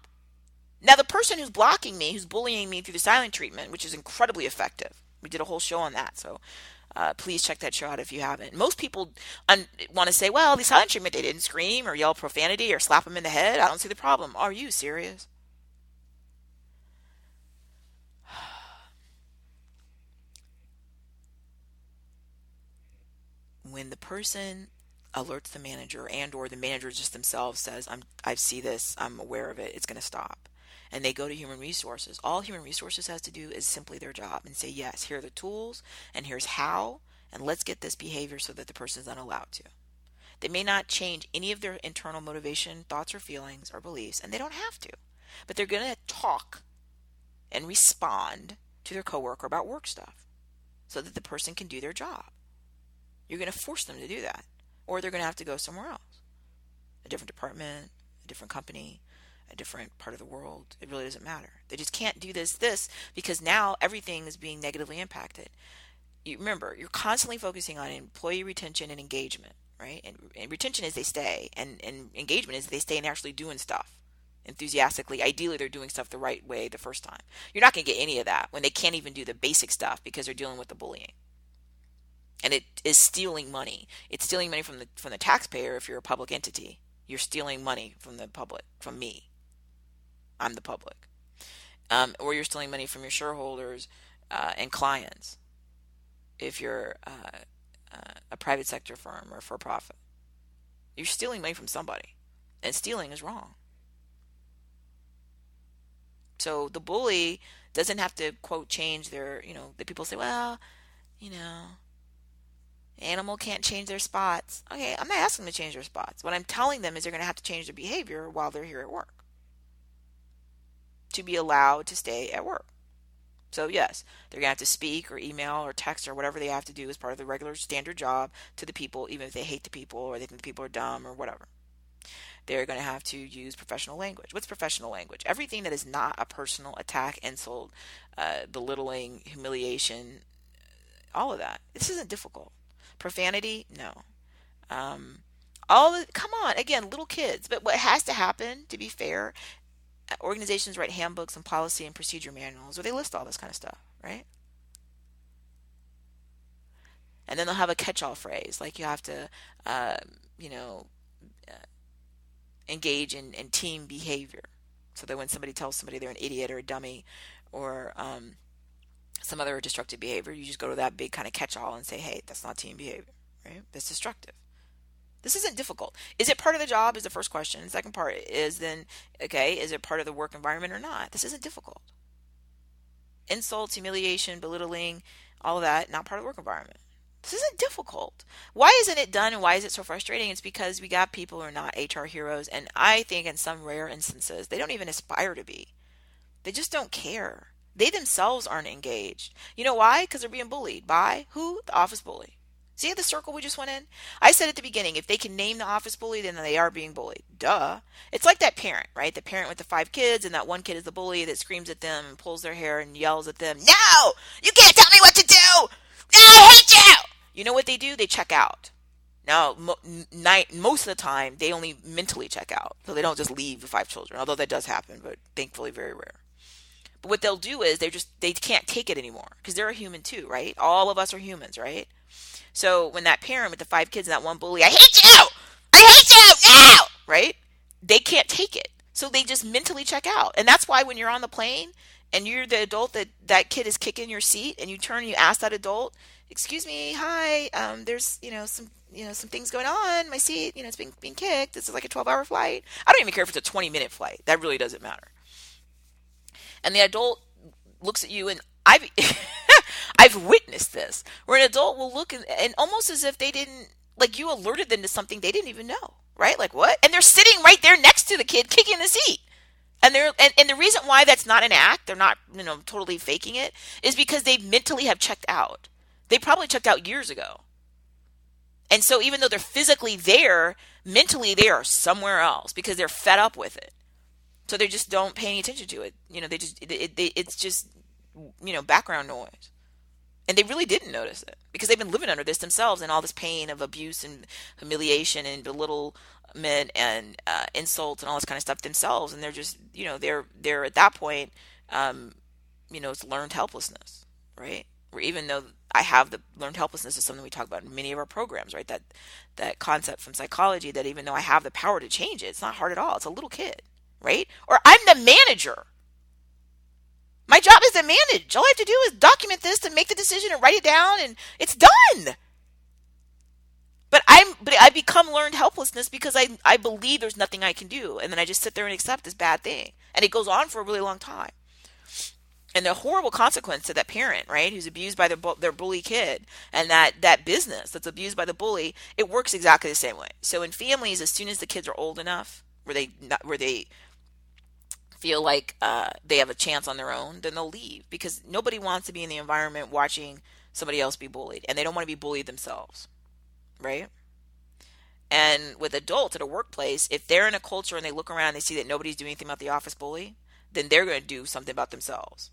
S1: Now, the person who's blocking me, who's bullying me through the silent treatment, which is incredibly effective. We did a whole show on that. So please check that show out if you haven't. Most people want to say, well, the silent treatment, they didn't scream or yell profanity or slap them in the head. I don't see the problem. Are you serious? When the person alerts the manager and or the manager just themselves says, I see this, I'm aware of it, it's going to stop. And they go to human resources. All human resources has to do is simply their job and say, yes, here are the tools and here's how, and let's get this behavior so that the person is not allowed to. They may not change any of their internal motivation, thoughts or feelings or beliefs, and they don't have to. But they're going to talk and respond to their coworker about work stuff so that the person can do their job. You're going to force them to do that, or they're going to have to go somewhere else, a different department, a different company, a different part of the world. It really doesn't matter. They just can't do this because now everything is being negatively impacted. You remember, you're constantly focusing on employee retention and engagement, right? And retention is they stay, and engagement is they stay and actually doing stuff enthusiastically. Ideally, they're doing stuff the right way the first time. You're not going to get any of that when they can't even do the basic stuff because they're dealing with the bullying. And it is stealing money. It's stealing money from the taxpayer if you're a public entity. You're stealing money from the public, from me. I'm the public. Or you're stealing money from your shareholders and clients if you're a private sector firm or for profit. You're stealing money from somebody. And stealing is wrong. So the bully doesn't have to, quote, change their, the people say, well, animal can't change their spots. Okay, I'm not asking them to change their spots. What I'm telling them is they're going to have to change their behavior while they're here at work to be allowed to stay at work. So yes, they're going to have to speak or email or text or whatever they have to do as part of the regular standard job to the people, even if they hate the people or they think the people are dumb or whatever. They're going to have to use professional language. What's professional language? Everything that is not a personal attack, insult, belittling, humiliation, all of that. This isn't difficult. Profanity, no. Come on, again, little kids. But what has to happen, to be fair, organizations write handbooks and policy and procedure manuals where they list all this kind of stuff, right? And then they'll have a catch-all phrase, like you have to, engage in team behavior, so that when somebody tells somebody they're an idiot or a dummy or some other destructive behavior, you just go to that big kind of catch-all and say, hey, that's not team behavior, right? That's destructive. This isn't difficult. Is it part of the job is the first question. The second part is then, okay, is it part of the work environment or not? This isn't difficult. Insults, humiliation, belittling, all of that, not part of the work environment. This isn't difficult. Why isn't it done and why is it so frustrating? It's because we got people who are not HR heroes, and I think in some rare instances, they don't even aspire to be. They just don't care. They themselves aren't engaged. You know why? Because they're being bullied by who? The office bully. See the circle we just went in? I said at the beginning, if they can name the office bully, then they are being bullied. Duh. It's like that parent, right? The parent with the 5 kids, and that one kid is the bully that screams at them and pulls their hair and yells at them. No! You can't tell me what to do! No, I hate you! You know what they do? They check out. Now, most of the time, they only mentally check out. So they don't just leave the 5 children, although that does happen, but thankfully very rare. But what they'll do is they can't take it anymore because they're a human too, right? All of us are humans, right? So when that parent with the 5 kids and that one bully, I hate you! I hate you! Now! Right? They can't take it. So they just mentally check out. And that's why when you're on the plane and you're the adult that kid is kicking your seat and you turn and you ask that adult, excuse me, hi, there's, some things going on. My seat, it's being kicked. This is like a 12-hour flight. I don't even care if it's a 20-minute flight. That really doesn't matter. And the adult looks at you, and I've witnessed this, where an adult will look and almost as if they didn't, like you alerted them to something they didn't even know, right? Like what? And they're sitting right there next to the kid kicking the seat. And and the reason why that's not an act, they're not, totally faking it, is because they mentally have checked out. They probably checked out years ago. And so even though they're physically there, mentally they are somewhere else because they're fed up with it. So they just don't pay any attention to it. It's just, background noise. And they really didn't notice it because they've been living under this themselves and all this pain of abuse and humiliation and belittlement and insults and all this kind of stuff themselves. And they're just, they're at that point, it's learned helplessness, right? Where even though I have the learned helplessness is something we talk about in many of our programs, right? That concept from psychology that even though I have the power to change it, it's not hard at all. It's a little kid, right? Or I'm the manager. My job is to manage. All I have to do is document this and make the decision and write it down and it's done. But I become learned helplessness because I believe there's nothing I can do. And then I just sit there and accept this bad thing. And it goes on for a really long time. And the horrible consequence to that parent, right, who's abused by their bully kid, and that business that's abused by the bully, it works exactly the same way. So in families, as soon as the kids are old enough, where they feel like they have a chance on their own, then they'll leave because nobody wants to be in the environment watching somebody else be bullied, and they don't want to be bullied themselves, right? And with adults at a workplace, if they're in a culture and they look around and they see that nobody's doing anything about the office bully, then they're going to do something about themselves.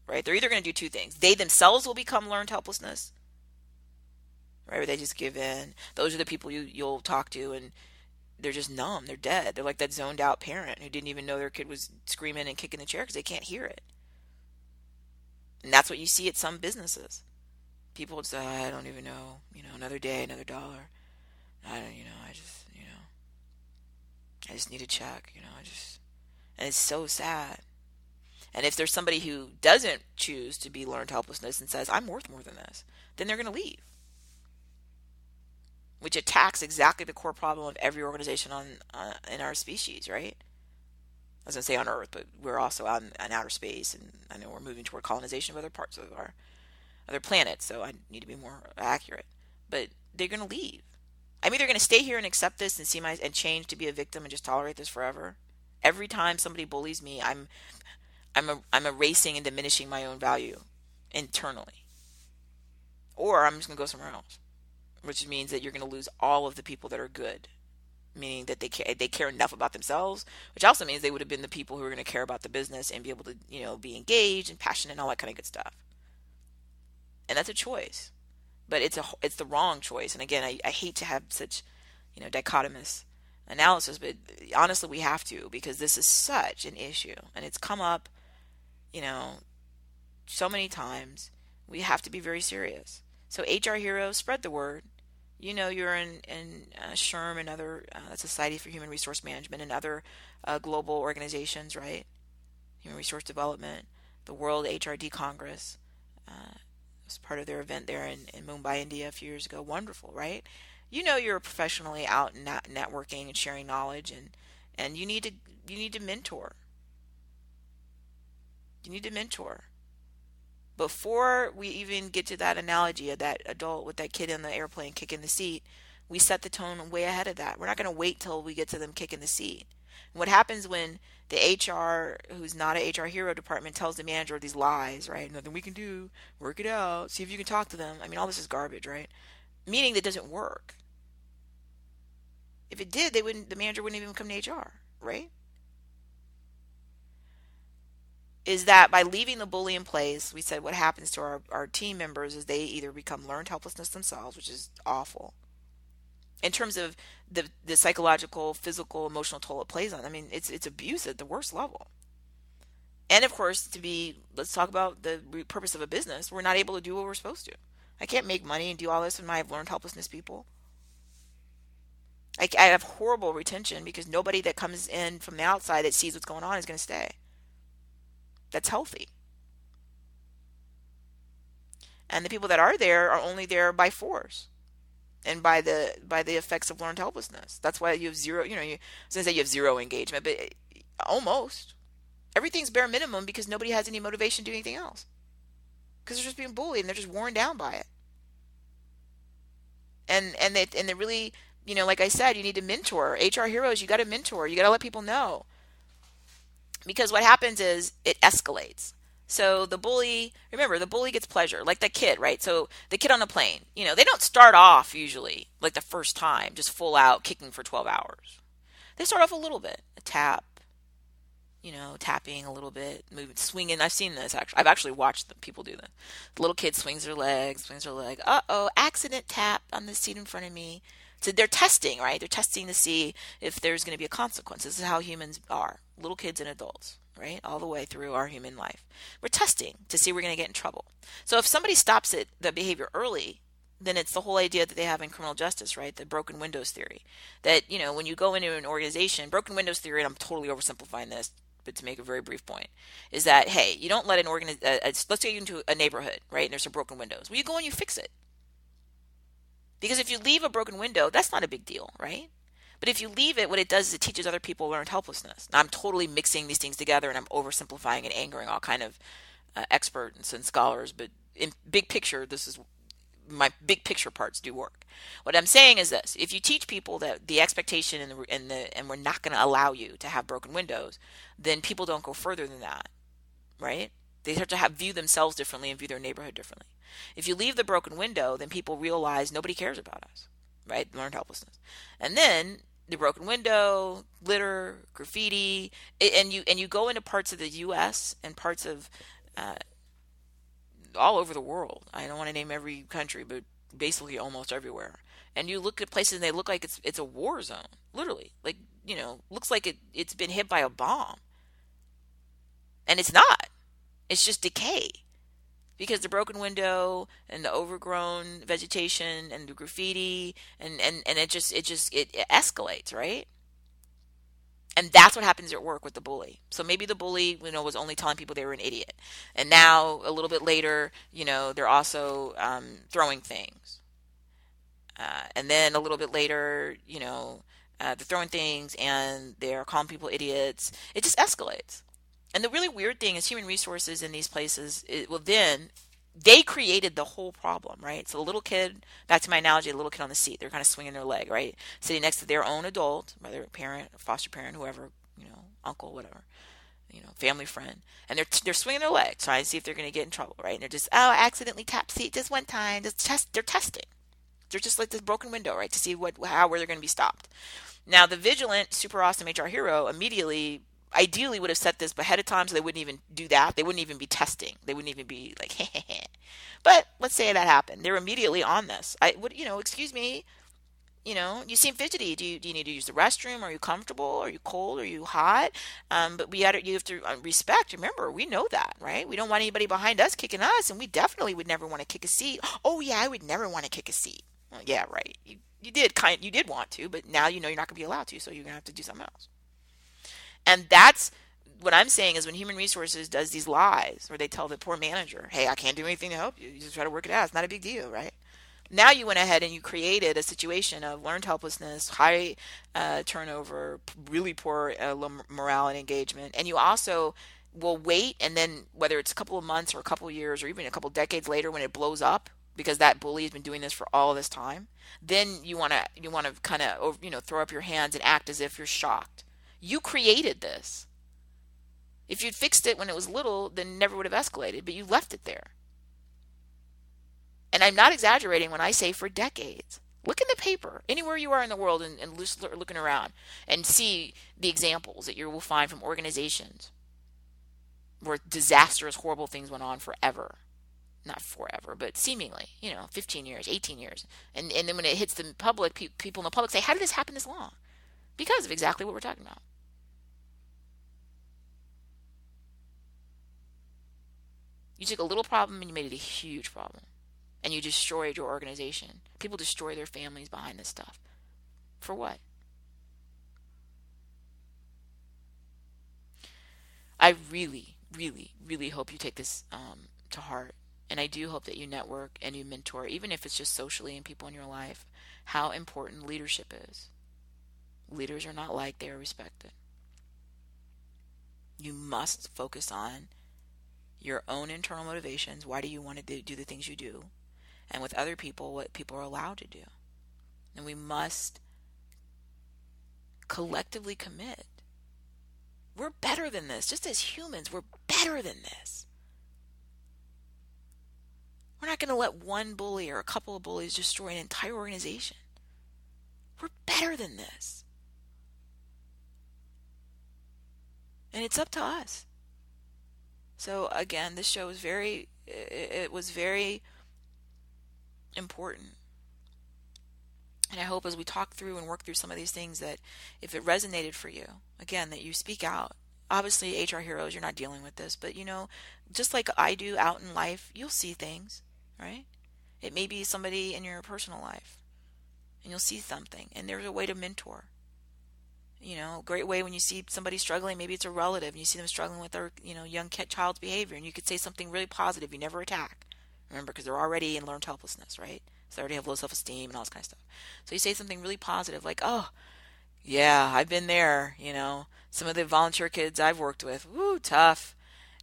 S1: Right? They're either going to do two things. They themselves will become learned helplessness. Right? Or they just give in. Those are the people you'll talk to and they're just numb. They're dead. They're like that zoned out parent who didn't even know their kid was screaming and kicking the chair because they can't hear it. And that's what you see at some businesses. People would say, I don't even know, another day, another dollar. I don't, I just need a check, and it's so sad. And if there's somebody who doesn't choose to be learned helplessness and says, I'm worth more than this, then they're going to leave. Which attacks exactly the core problem of every organization in our species, right? I was going to say on Earth, but we're also out in outer space, and I know we're moving toward colonization of other parts of our other planets, so I need to be more accurate. But they're going to leave. I'm either going to stay here and accept this and change to be a victim and just tolerate this forever. Every time somebody bullies me, I'm erasing and diminishing my own value internally. Or I'm just going to go somewhere else, which means that you're going to lose all of the people that are good, meaning that they care enough about themselves, which also means they would have been the people who are going to care about the business and be able to, be engaged and passionate and all that kind of good stuff. And that's a choice, but it's the wrong choice. And again, I hate to have such, dichotomous analysis, but honestly, we have to, because this is such an issue and it's come up, so many times. We have to be very serious. So HR Heroes, spread the word. You're in SHRM and other Society for Human Resource Management and other global organizations, right? Human Resource Development, the World HRD Congress was part of their event there in Mumbai, India a few years ago. Wonderful, right? You're professionally out and networking and sharing knowledge, and you need to mentor. You need to mentor. Before we even get to that analogy of that adult with that kid in the airplane kicking the seat, we set the tone way ahead of that. We're not going to wait till we get to them kicking the seat. And what happens when the HR, who's not a HR hero department, tells the manager these lies, right? Nothing we can do, work it out, see if you can talk to them. I mean, all this is garbage, right? meaning that doesn't work. If it did, the manager wouldn't even come to HR, right? Is that by leaving the bully in place, we said what happens to our team members is they either become learned helplessness themselves, which is awful, in terms of the psychological, physical, emotional toll it plays on. I mean, it's abuse at the worst level. And of course, let's talk about the purpose of a business. We're not able to do what we're supposed to. I can't make money and do all this when I have learned helplessness people. I have horrible retention because nobody that comes in from the outside that sees what's going on is going to stay. That's healthy. And the people that are there are only there by force and by the effects of learned helplessness. That's why you have zero, I was going to say you have zero engagement, but almost. Everything's bare minimum because nobody has any motivation to do anything else. Because they're just being bullied and they're just worn down by it. And they really, like I said, you need to mentor. HR heroes, you got to mentor. You got to let people know. Because what happens is it escalates. So the bully, remember, the bully gets pleasure, like the kid, right? So the kid on the plane, they don't start off usually like the first time, just full out kicking for 12 hours. They start off a little bit, a tap, tapping a little bit, moving, swinging. I've seen this actually. I've actually watched people do this. The little kid swings their legs, swings their leg. Uh-oh, accident tap on the seat in front of me. So they're testing, right? They're testing to see if there's going to be a consequence. This is how humans are, little kids and adults, right? All the way through our human life. We're testing to see if we're going to get in trouble. So if somebody stops the behavior early, then it's the whole idea that they have in criminal justice, right? The broken windows theory. That, when you go into an organization, broken windows theory, and I'm totally oversimplifying this, but to make a very brief point, is that, hey, you don't let an let's get you into a neighborhood, right? And there's some broken windows. Well, you go and you fix it. Because if you leave a broken window, that's not a big deal, right? But if you leave it, what it does is it teaches other people learned helplessness. Now, I'm totally mixing these things together and I'm oversimplifying and angering all kind of experts and scholars. But in big picture, this is my big picture parts do work. What I'm saying is this: if you teach people that the expectation and we're not going to allow you to have broken windows, then people don't go further than that, right? They have to view themselves differently and view their neighborhood differently. If you leave the broken window, then people realize nobody cares about us, right? Learned helplessness. And then the broken window, litter, graffiti, and you go into parts of the U.S. and parts of all over the world. I don't want to name every country, but basically almost everywhere. And you look at places and they look like it's a war zone, literally. Like, looks like it's been hit by a bomb. And it's not. It's just decay. Because the broken window and the overgrown vegetation and the graffiti and it escalates, right? And that's what happens at work with the bully. So maybe the bully, was only telling people they were an idiot. And now a little bit later, they're also throwing things. And then a little bit later, they're throwing things and they're calling people idiots. It just escalates. And the really weird thing is human resources in these places, then they created the whole problem, right? So the little kid, back to my analogy, the little kid on the seat, they're kind of swinging their leg, right? Sitting next to their own adult, whether a parent, or foster parent, whoever, uncle, whatever, family friend. And they're swinging their leg, trying to see if they're going to get in trouble, right? And they're just, accidentally tapped seat just one time. They're testing. They're just like this broken window, right? To see where they're going to be stopped. Now, the vigilant, super awesome HR hero ideally would have set this ahead of time so they wouldn't even do that. They wouldn't even be testing. They wouldn't even be like, hey. But let's say that happened. They're immediately on this. Excuse me, you seem fidgety. Do you need to use the restroom? Are you comfortable? Are you cold? Are you hot? But you have to respect. Remember, we know that, right? We don't want anybody behind us kicking us, and we definitely would never want to kick a seat. Oh yeah, I would never want to kick a seat. Well, yeah, right. You did want to, but now you're not going to be allowed to, so you're going to have to do something else. And that's what I'm saying is when human resources does these lies where they tell the poor manager, hey, I can't do anything to help you. You just try to work it out. It's not a big deal, right? Now you went ahead and you created a situation of learned helplessness, high turnover, really poor morale and engagement. And you also will wait, and then whether it's a couple of months or a couple of years or even a couple of decades later when it blows up, because that bully has been doing this for all this time, then you want to kind of throw up your hands and act as if you're shocked. You created this. If you'd fixed it when it was little, then it never would have escalated, but you left it there. And I'm not exaggerating when I say for decades. Look in the paper, anywhere you are in the world, and just looking around and see the examples that you will find from organizations where disastrous, horrible things went on forever. Not forever, but seemingly, 15 years, 18 years. And then when it hits the public, people in the public say, how did this happen this long? Because of exactly what we're talking about. You took a little problem and you made it a huge problem. And you destroyed your organization. People destroy their families behind this stuff. For what? I really, really, really hope you take this to heart. And I do hope that you network and you mentor, even if it's just socially and people in your life, how important leadership is. Leaders are not liked, they are respected. You must focus on your own internal motivations. Why do you want to do the things you do? And with other people, what people are allowed to do. And we must collectively commit. We're better than this. Just as humans, we're better than this. We're not going to let one bully or a couple of bullies destroy an entire organization. We're better than this. And it's up to us. So again, this show was it was very important. And I hope as we talk through and work through some of these things that if it resonated for you, again, that you speak out. Obviously, HR heroes, you're not dealing with this, but just like I do out in life, you'll see things, right? It may be somebody in your personal life and you'll see something and there's a way to mentor. Great way when you see somebody struggling, maybe it's a relative and you see them struggling with their, young child's behavior and you could say something really positive. You never attack. Remember, because they're already in learned helplessness, right? So they already have low self-esteem and all this kind of stuff. So you say something really positive like, oh, yeah, I've been there, some of the volunteer kids I've worked with, woo, tough.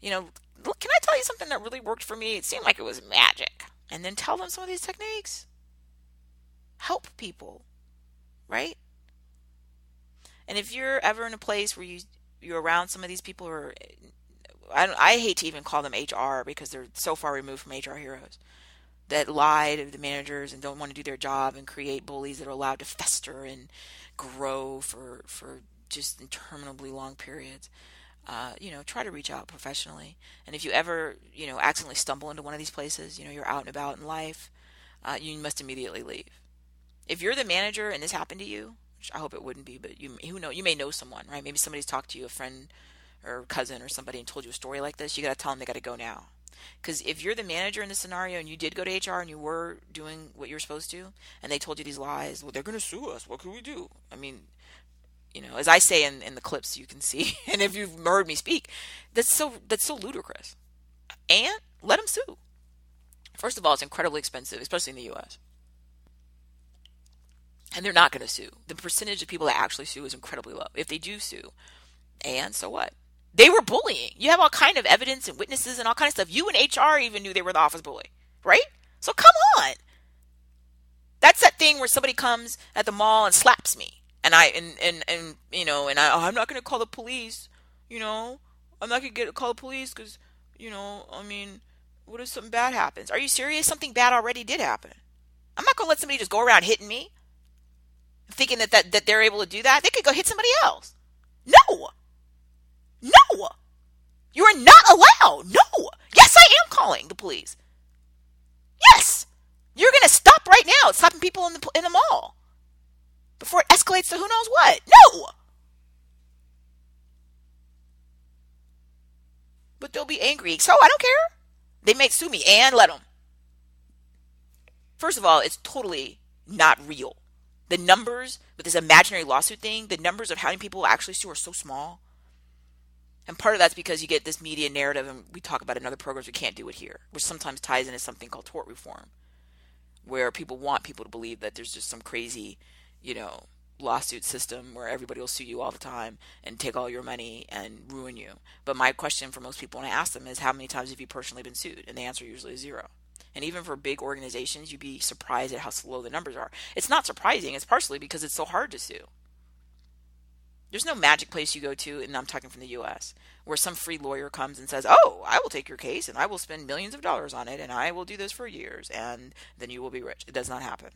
S1: Look, can I tell you something that really worked for me? It seemed like it was magic. And then tell them some of these techniques. Help people, right? And if you're ever in a place where you're around some of these people who are, I hate to even call them HR because they're so far removed from HR heroes, that lie to the managers and don't want to do their job and create bullies that are allowed to fester and grow for just interminably long periods. Try to reach out professionally. And if you ever, accidentally stumble into one of these places, you're out and about in life, you must immediately leave. If you're the manager and this happened to you, which I hope it wouldn't be, but you may know someone, right? Maybe somebody's talked to you, a friend or cousin or somebody, and told you a story like this. You got to tell them they got to go now. Because if you're the manager in this scenario and you did go to HR and you were doing what you were supposed to, and they told you these lies, well, they're going to sue us. What can we do? I mean, as I say in the clips you can see, and if you've heard me speak, that's so ludicrous. And let them sue. First of all, it's incredibly expensive, especially in the U.S. And they're not going to sue. The percentage of people that actually sue is incredibly low. If they do sue, and so what? They were bullying. You have all kind of evidence and witnesses and all kind of stuff. You and HR even knew they were the office bully, right? So come on. That's that thing where somebody comes at the mall and slaps me, and I'm not going to call the police. I'm not going to call the police because what if something bad happens? Are you serious? Something bad already did happen. I'm not going to let somebody just go around hitting me, thinking that they're able to do that. They could go hit somebody else. No. You are not allowed. No. Yes, I am calling the police. Yes. You're going to stop right now stopping people in the mall before it escalates to who knows what. No. But they'll be angry. So I don't care. They may sue me and let them. First of all, it's totally not real. The numbers with this imaginary lawsuit thing, the numbers of how many people actually sue are so small. And part of that's because you get this media narrative, and we talk about it in other programs, we can't do it here, which sometimes ties into something called tort reform, where people want people to believe that there's just some crazy, lawsuit system where everybody will sue you all the time and take all your money and ruin you. But my question for most people when I ask them is, how many times have you personally been sued? And the answer usually is 0. And even for big organizations, you'd be surprised at how slow the numbers are. It's not surprising. It's partially because it's so hard to sue. There's no magic place you go to, and I'm talking from the US, where some free lawyer comes and says, "Oh, I will take your case and I will spend millions of dollars on it and I will do this for years and then you will be rich." It does not happen.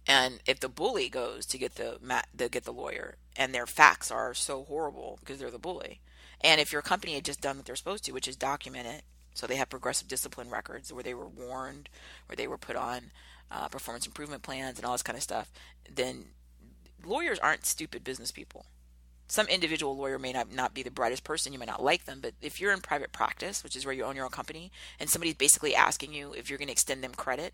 S1: And if the bully goes to get the lawyer and their facts are so horrible because they're the bully, and if your company had just done what they're supposed to, which is document it, so they have progressive discipline records where they were warned, where they were put on performance improvement plans and all this kind of stuff, then lawyers aren't stupid business people. Some individual lawyer may not be the brightest person, you may not like them, but if you're in private practice, which is where you own your own company, and somebody's basically asking you if you're going to extend them credit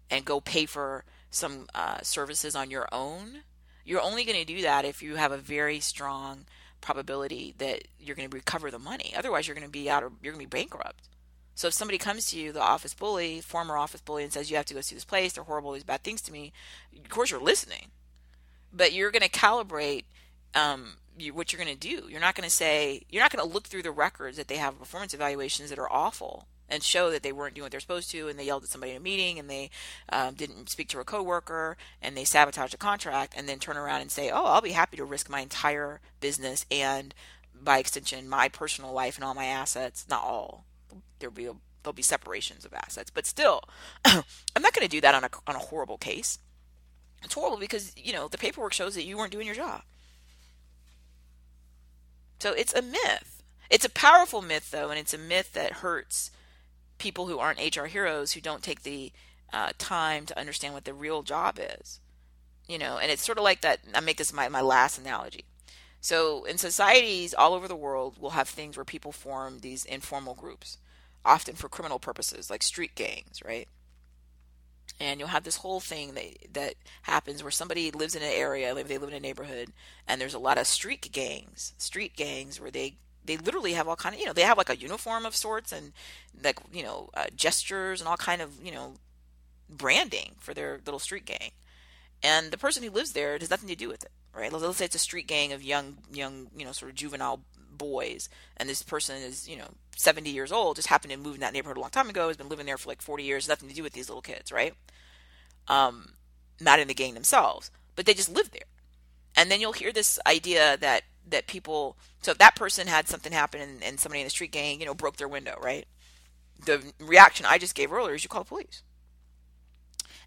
S1: and go pay for some services on your own, you're only going to do that if you have a very strong probability that you're going to recover the money. Otherwise, you're going to be bankrupt. So if somebody comes to you, the office bully, former office bully, and says you have to go see this place, they're horrible, these bad things to me, of course you're listening, but you're going to calibrate what you're going to do. You're not going to look through the records that they have performance evaluations that are awful and show that they weren't doing what they're supposed to, and they yelled at somebody in a meeting, and they didn't speak to a coworker, and they sabotaged a contract, and then turn around and say, "Oh, I'll be happy to risk my entire business and, by extension, my personal life and all my assets." Not all. There'll be separations of assets, but still, I'm not going to do that on a horrible case. It's horrible because the paperwork shows that you weren't doing your job. So it's a myth. It's a powerful myth, though, and it's a myth that hurts people who aren't HR heroes, who don't take the time to understand what the real job is. And it's sort of like that. I make this my last analogy. So in societies all over the world, we'll have things where people form these informal groups, often for criminal purposes, like street gangs, right? And you'll have this whole thing that happens where somebody lives in an area, like they live in a neighborhood, and there's a lot of street gangs where they literally have all kind of, they have like a uniform of sorts, and like, gestures and all kind of, branding for their little street gang. And the person who lives there has nothing to do with it, right? Let's say it's a street gang of young, sort of juvenile boys, and this person is, 70 years old, just happened to move in that neighborhood a long time ago, has been living there for like 40 years, nothing to do with these little kids, right? Not in the gang themselves, but they just live there. And then you'll hear this idea that people, so if that person had something happen and somebody in the street gang, broke their window, right? The reaction I just gave earlier is you call the police.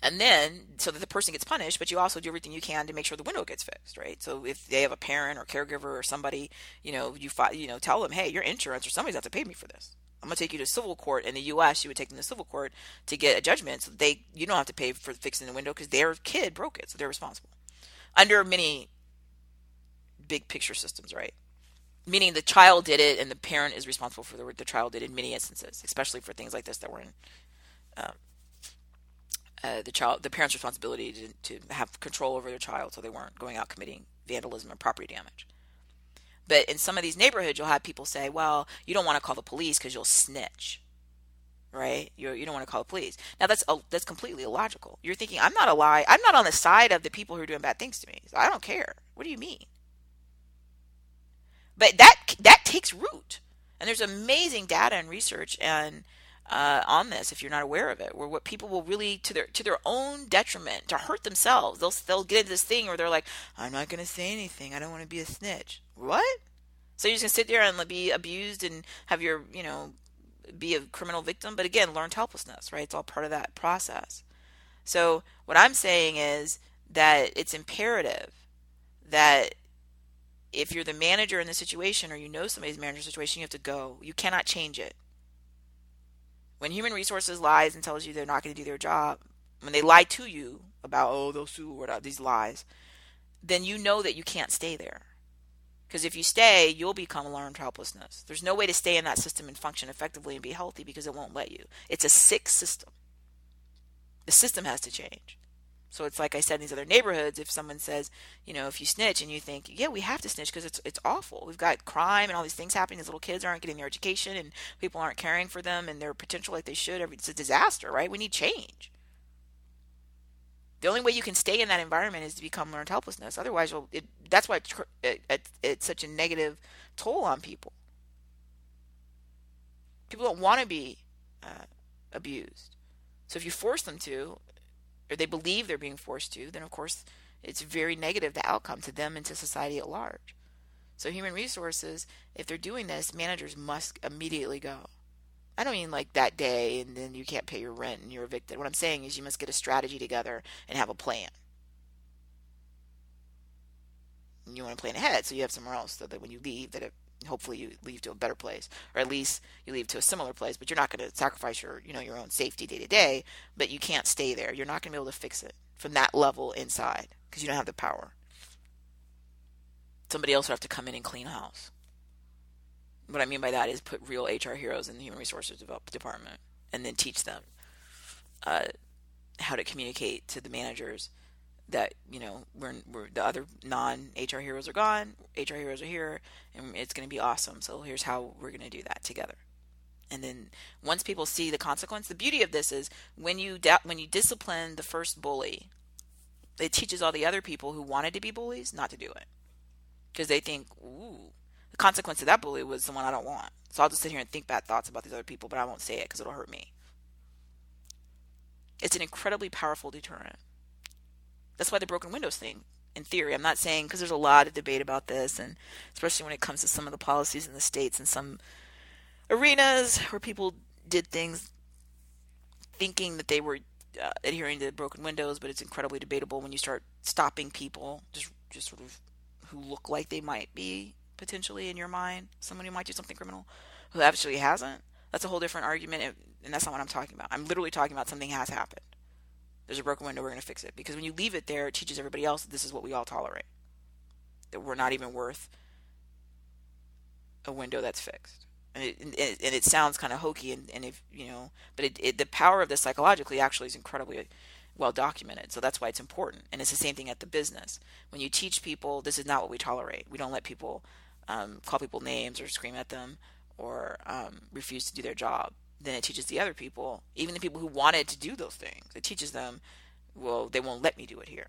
S1: And then, so that the person gets punished, but you also do everything you can to make sure the window gets fixed, right? So if they have a parent or caregiver or somebody, you tell them, hey, your insurance or somebody's have to pay me for this. I'm going to take you to civil court. In the U.S., you would take them to civil court to get a judgment, so you don't have to pay for fixing the window because their kid broke it, so they're responsible. Under many big picture systems, right? Meaning the child did it and the parent is responsible for the child did in many instances, especially for things like this that were in the parent's responsibility to have control over their child, so they weren't going out committing vandalism or property damage. But in some of these neighborhoods, you'll have people say, well, you don't want to call the police because you'll snitch, right? You don't want to call the police. Now that's completely illogical. You're thinking, I'm not on the side of the people who are doing bad things to me. So I don't care. What do you mean? But that takes root, and there's amazing data and research and on this, if you're not aware of it, where what people will really, to their own detriment, to hurt themselves, they'll get into this thing where they're like, I'm not going to say anything. I don't want to be a snitch. What? So you're just going to sit there and be abused and have your, be a criminal victim? But again, learned helplessness, right? It's all part of that process. So what I'm saying is that it's imperative that if you're the manager in the situation, or somebody's manager in the situation, you have to go. You cannot change it. When human resources lies and tells you they're not going to do their job, when they lie to you about, oh, they'll sue or these lies, then you know that you can't stay there. Because if you stay, you'll become learned helplessness. There's no way to stay in that system and function effectively and be healthy because it won't let you. It's a sick system. The system has to change. So it's like I said in these other neighborhoods, if someone says, if you snitch and you think, yeah, we have to snitch because it's awful. We've got crime and all these things happening. These little kids aren't getting their education and people aren't caring for them and their potential like they should. It's a disaster, right? We need change. The only way you can stay in that environment is to become learned helplessness. Otherwise, that's why it's such a negative toll on people. People don't want to be abused. So if you force them to, or they believe they're being forced to, then of course It's very negative, the outcome to them and to society at large. So human resources, if they're doing this, managers must immediately go. I don't mean like that day and then you can't pay your rent and you're evicted. What I'm saying is you must get a strategy together and have a plan. And you want to plan ahead so you have somewhere else so that when you leave, that it, hopefully you leave to a better place, or at least you leave to a similar place. But you're not going to sacrifice your your own safety day to day. But you can't stay there. You're not going to be able to fix it from that level inside because you don't have the power. Somebody else will have to come in and clean house. What I mean by that is put real HR heroes in the human resources department and then teach them uh, how to communicate to the managers that we're the other non HR heroes are gone, HR heroes are here, and it's going to be awesome. So here's how we're going to do that together. And then once people see the consequence, the beauty of this is when you discipline the first bully, it teaches all the other people who wanted to be bullies not to do it because they think, ooh, the consequence of that bully was the one I don't want. So I'll just sit here and think bad thoughts about these other people, but I won't say it because it'll hurt me. It's an incredibly powerful deterrent. That's why the broken windows thing, in theory, I'm not saying, because there's a lot of debate about this, and especially when it comes to some of the policies in the states and some arenas where people did things thinking that they were adhering to broken windows, but it's incredibly debatable when you start stopping people just sort of who look like they might be potentially in your mind someone who might do something criminal who actually hasn't. That's a whole different argument, and that's not what I'm talking about. I'm literally talking about something has happened. There's a broken window, we're going to fix it. Because when you leave it there, it teaches everybody else that this is what we all tolerate. That we're not even worth a window that's fixed. And it sounds kind of hokey, and if but the power of this psychologically actually is incredibly well documented. So that's why it's important. And it's the same thing at the business. When you teach people, this is not what we tolerate. We don't let people call people names or scream at them or refuse to do their job. Then it teaches the other people, even the people who wanted to do those things, it teaches them, well, they won't let me do it here.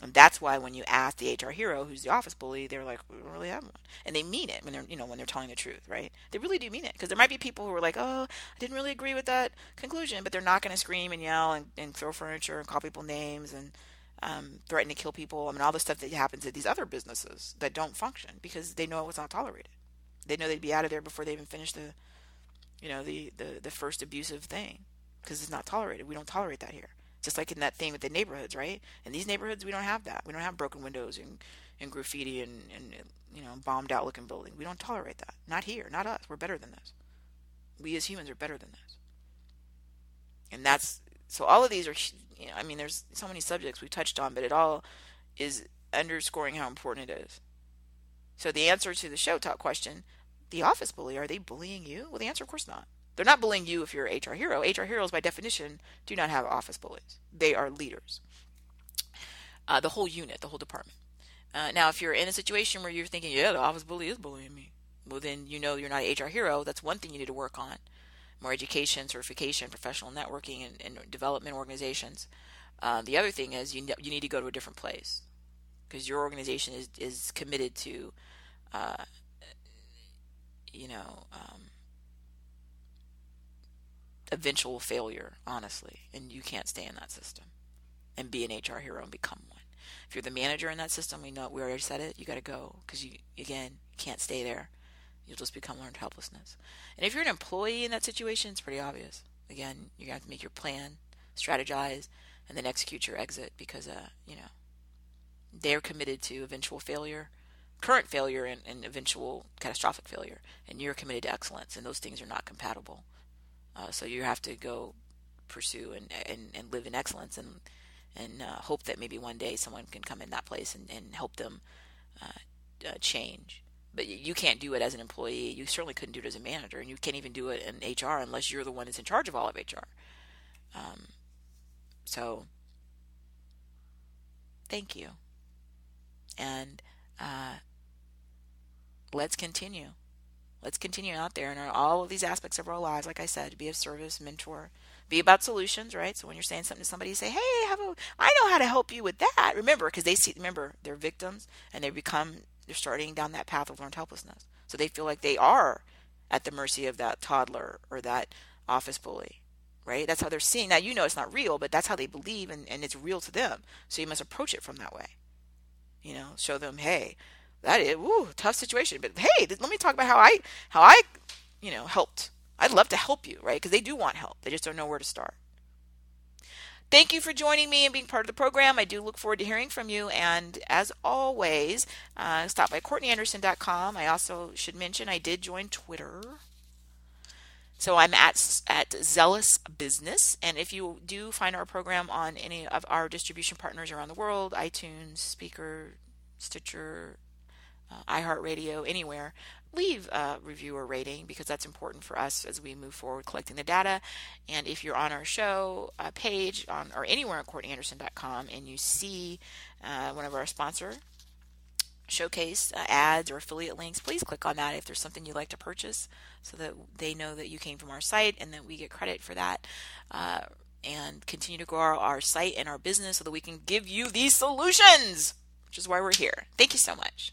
S1: And that's why when you ask the HR hero who's the office bully, they're like, we don't really have one. And they mean it when they're telling the truth, right? They really do mean it. Because there might be people who are like, oh, I didn't really agree with that conclusion, but they're not going to scream and yell and throw furniture and call people names and threaten to kill people. I mean, all the stuff that happens at these other businesses that don't function because they know it was not tolerated. They know they'd be out of there before they even finish the first abusive thing because it's not tolerated. We don't tolerate that here. Just like in that thing with the neighborhoods, right? In these neighborhoods, we don't have that. We don't have broken windows and graffiti and bombed out looking buildings. We don't tolerate that. Not here. Not us. We're better than this. We as humans are better than this. And that's so. All of these are. I mean, there's so many subjects we touched on, but it all is underscoring how important it is. So the answer to the show talk question, the office bully, are they bullying you? Well, the answer, of course not. They're not bullying you if you're an HR hero. HR heroes, by definition, do not have office bullies. They are leaders. The whole unit, the whole department. Now, if you're in a situation where you're thinking, yeah, the office bully is bullying me, well, then you're not an HR hero. That's one thing you need to work on. More education, certification, professional networking, and development organizations. The other thing is you need to go to a different place because your organization is committed to, eventual failure, honestly, and you can't stay in that system and be an HR hero and become one. If you're the manager in that system, we already said it, you got to go because you can't stay there. You'll just become learned helplessness. And if you're an employee in that situation, it's pretty obvious. Again, you're going to have to make your plan, strategize, and then execute your exit because, they're committed to eventual failure, current failure, and eventual catastrophic failure. And you're committed to excellence, and those things are not compatible. So you have to go pursue and live in excellence and hope that maybe one day someone can come in that place and help them change. But you can't do it as an employee. You certainly couldn't do it as a manager, and you can't even do it in HR unless you're the one that's in charge of all of HR. So thank you. And let's continue. Let's continue out there in all of these aspects of our lives. Like I said, to be of service, mentor, be about solutions, right? So when you're saying something to somebody, you say, "Hey, I know how to help you with that." Remember, because they're victims, and they're starting down that path of learned helplessness. So they feel like they are at the mercy of that toddler or that office bully, right? That's how they're seeing. Now, it's not real, but that's how they believe, and it's real to them. So you must approach it from that way. Show them, hey, that is, tough situation, but hey, let me talk about how I helped. I'd love to help you, right? Because they do want help. They just don't know where to start. Thank you for joining me and being part of the program. I do look forward to hearing from you. And as always, stop by CourtneyAnderson.com. I also should mention I did join Twitter. So I'm at Zealous Business. And if you do find our program on any of our distribution partners around the world, iTunes, Speaker, Stitcher, iHeartRadio, anywhere, leave a review or rating, because that's important for us as we move forward collecting the data. And if you're on our show page or anywhere on CourtneyAnderson.com and you see one of our sponsor showcase ads or affiliate links, please click on that if there's something you'd like to purchase, so that they know that you came from our site and that we get credit for that, and continue to grow our site and our business so that we can give you these solutions, which is why we're here. Thank you so much.